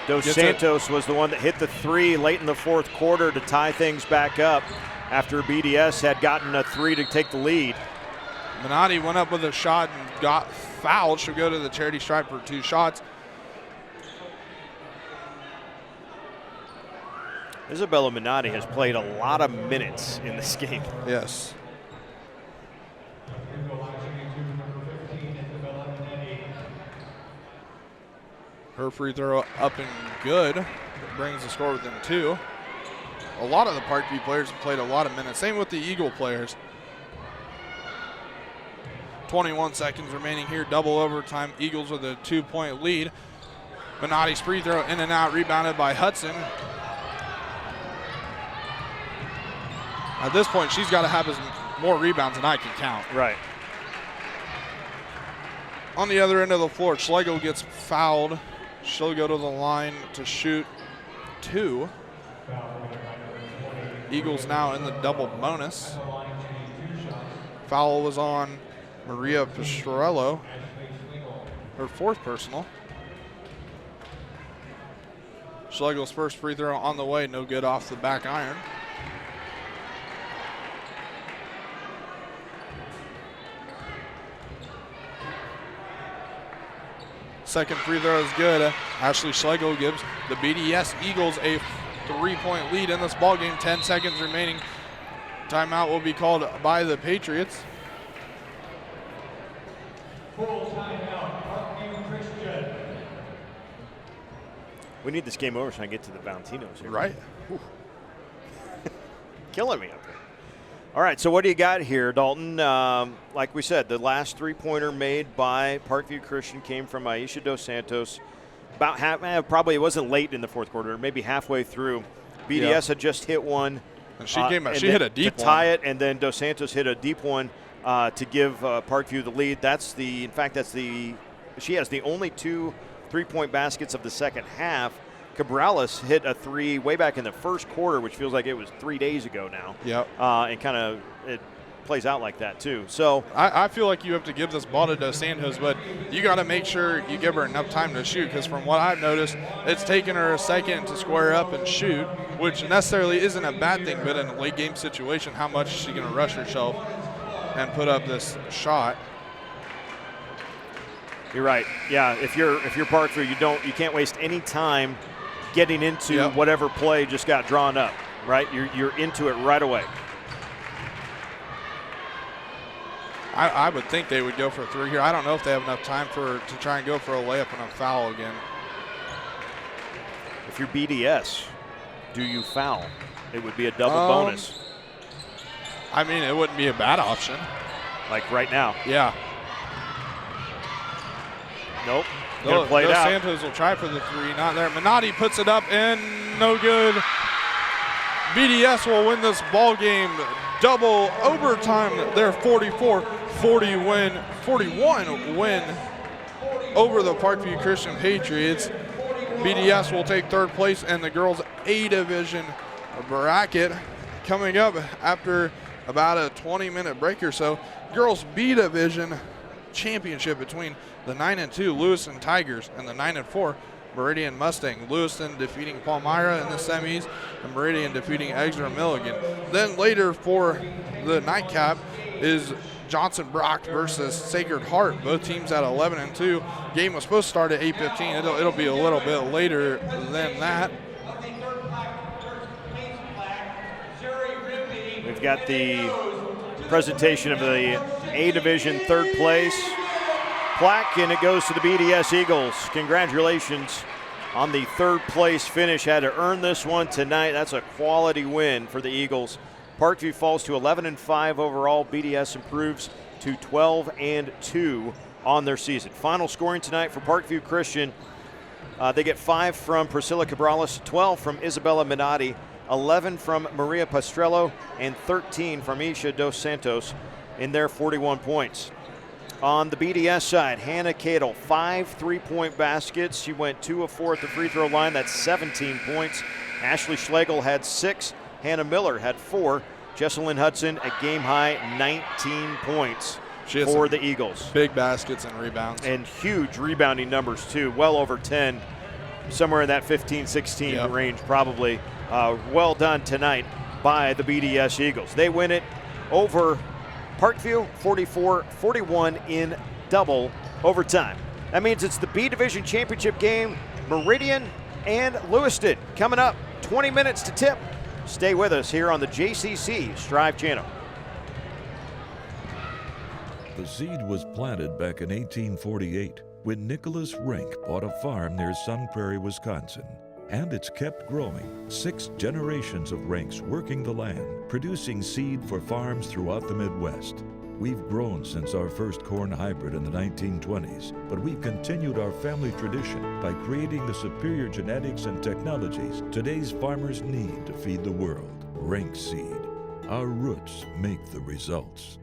Dos Santos was the one that hit the three late in the fourth quarter to tie things back up after BDS had gotten a three to take the lead. Minotti went up with a shot and got fouled. She'll go to the charity stripe for 2 shots. Isabella Minotti has played a lot of minutes in this game. Yes. Her free throw up and good. It brings the score within 2. A lot of the Parkview players have played a lot of minutes. Same with the Eagle players. 21 seconds remaining here. Double overtime. Eagles with a 2-point lead. Minotti's free throw in and out. Rebounded by Hudson. At this point, she's got to have more rebounds than I can count. Right. On the other end of the floor, Schlegel gets fouled. She'll go to the line to shoot 2. Eagles now in the double bonus. Foul was on Maria Pastrello, her 4th personal. Schlegel's first free throw on the way, no good off the back iron. Second free throw is good. Ashley Schlegel gives the BDS Eagles a 3-point lead in this ballgame. 10 seconds remaining. Timeout will be called by the Patriots. Full timeout, Parkview Christian. We need this game over so I can get to the Valentinos here. Right. Killing me up here. All right, so what do you got here, Dalton? Like we said, the last 3-pointer made by Parkview Christian came from Aisha Dos Santos. About probably it wasn't late in the fourth quarter, maybe halfway through. BDS had just hit one. And she came out. She hit a deep one to tie it, and then Dos Santos hit a deep one to give Parkview the lead. She has the only 2 3-point baskets of the second half. Cabrales hit a 3 way back in the first quarter, which feels like it was 3 days ago now. Yep. And kind of it plays out like that too. So I feel like you have to give this ball to Dos Santos, but you got to make sure you give her enough time to shoot, because from what I've noticed, it's taken her a second to square up and shoot, which necessarily isn't a bad thing, but in a late game situation, how much is she going to rush herself and put up this shot? You're right. Yeah, if you're Parkview, you can't waste any time getting into whatever play just got drawn up, right? You're into it right away. I would think they would go for 3 here. I don't know if they have enough time to try and go for a layup and a foul again. If you're BDS, do you foul? It would be a double bonus. I mean, it wouldn't be a bad option. Like right now. Yeah. Nope. Gonna play it out. Santos will try for the 3, not there. Minotti puts it up and no good. BDS will win this ball game. Double overtime. Their 44-41 win over the Parkview Christian Patriots. BDS will take 3rd place in the girls A division bracket. Coming up after about a 20-minute break or so, girls B division championship between the 9-2 Lewiston Tigers and the 9-4 Meridian Mustang. Lewiston defeating Palmyra in the semis, and Meridian defeating Exeter Milligan. Then later for the nightcap is Johnson Brock versus Sacred Heart. Both teams at 11-2. Game was supposed to start at 8:15. It'll be a little bit later than that. We've got the presentation of the A Division 3rd place plaque, and it goes to the BDS Eagles. Congratulations on the 3rd place finish. Had to earn this one tonight. That's a quality win for the Eagles. Parkview falls to 11-5 overall. BDS improves to 12-2 on their season. Final scoring tonight for Parkview Christian. They get 5 from Priscilla Cabrales, 12 from Isabella Minotti, 11 from Maria Pastrello, and 13 from Isha Dos Santos in their 41 points. On the BDS side, Hannah Cadle, 5 3-point baskets. She went 2 of 4 at the free throw line. That's 17 points. Ashley Schlegel had 6. Hannah Miller had 4. Jesselyn Hudson, a game-high 19 points for the Eagles. Big baskets and rebounds. And huge rebounding numbers, too. Well over 10, somewhere in that 15-16 range, probably. Well done tonight by the BDS Eagles. They win it over Parkview 44-41 in double overtime. That means it's the B Division Championship game, Meridian and Lewiston coming up. 20 minutes to tip. Stay with us here on the JCC Strive channel. The seed was planted back in 1848 when Nicholas Rink bought a farm near Sun Prairie, Wisconsin. And it's kept growing. 6 generations of Rinks working the land, producing seed for farms throughout the Midwest. We've grown since our first corn hybrid in the 1920s, but we've continued our family tradition by creating the superior genetics and technologies today's farmers need to feed the world. Rink seed. Our roots make the results.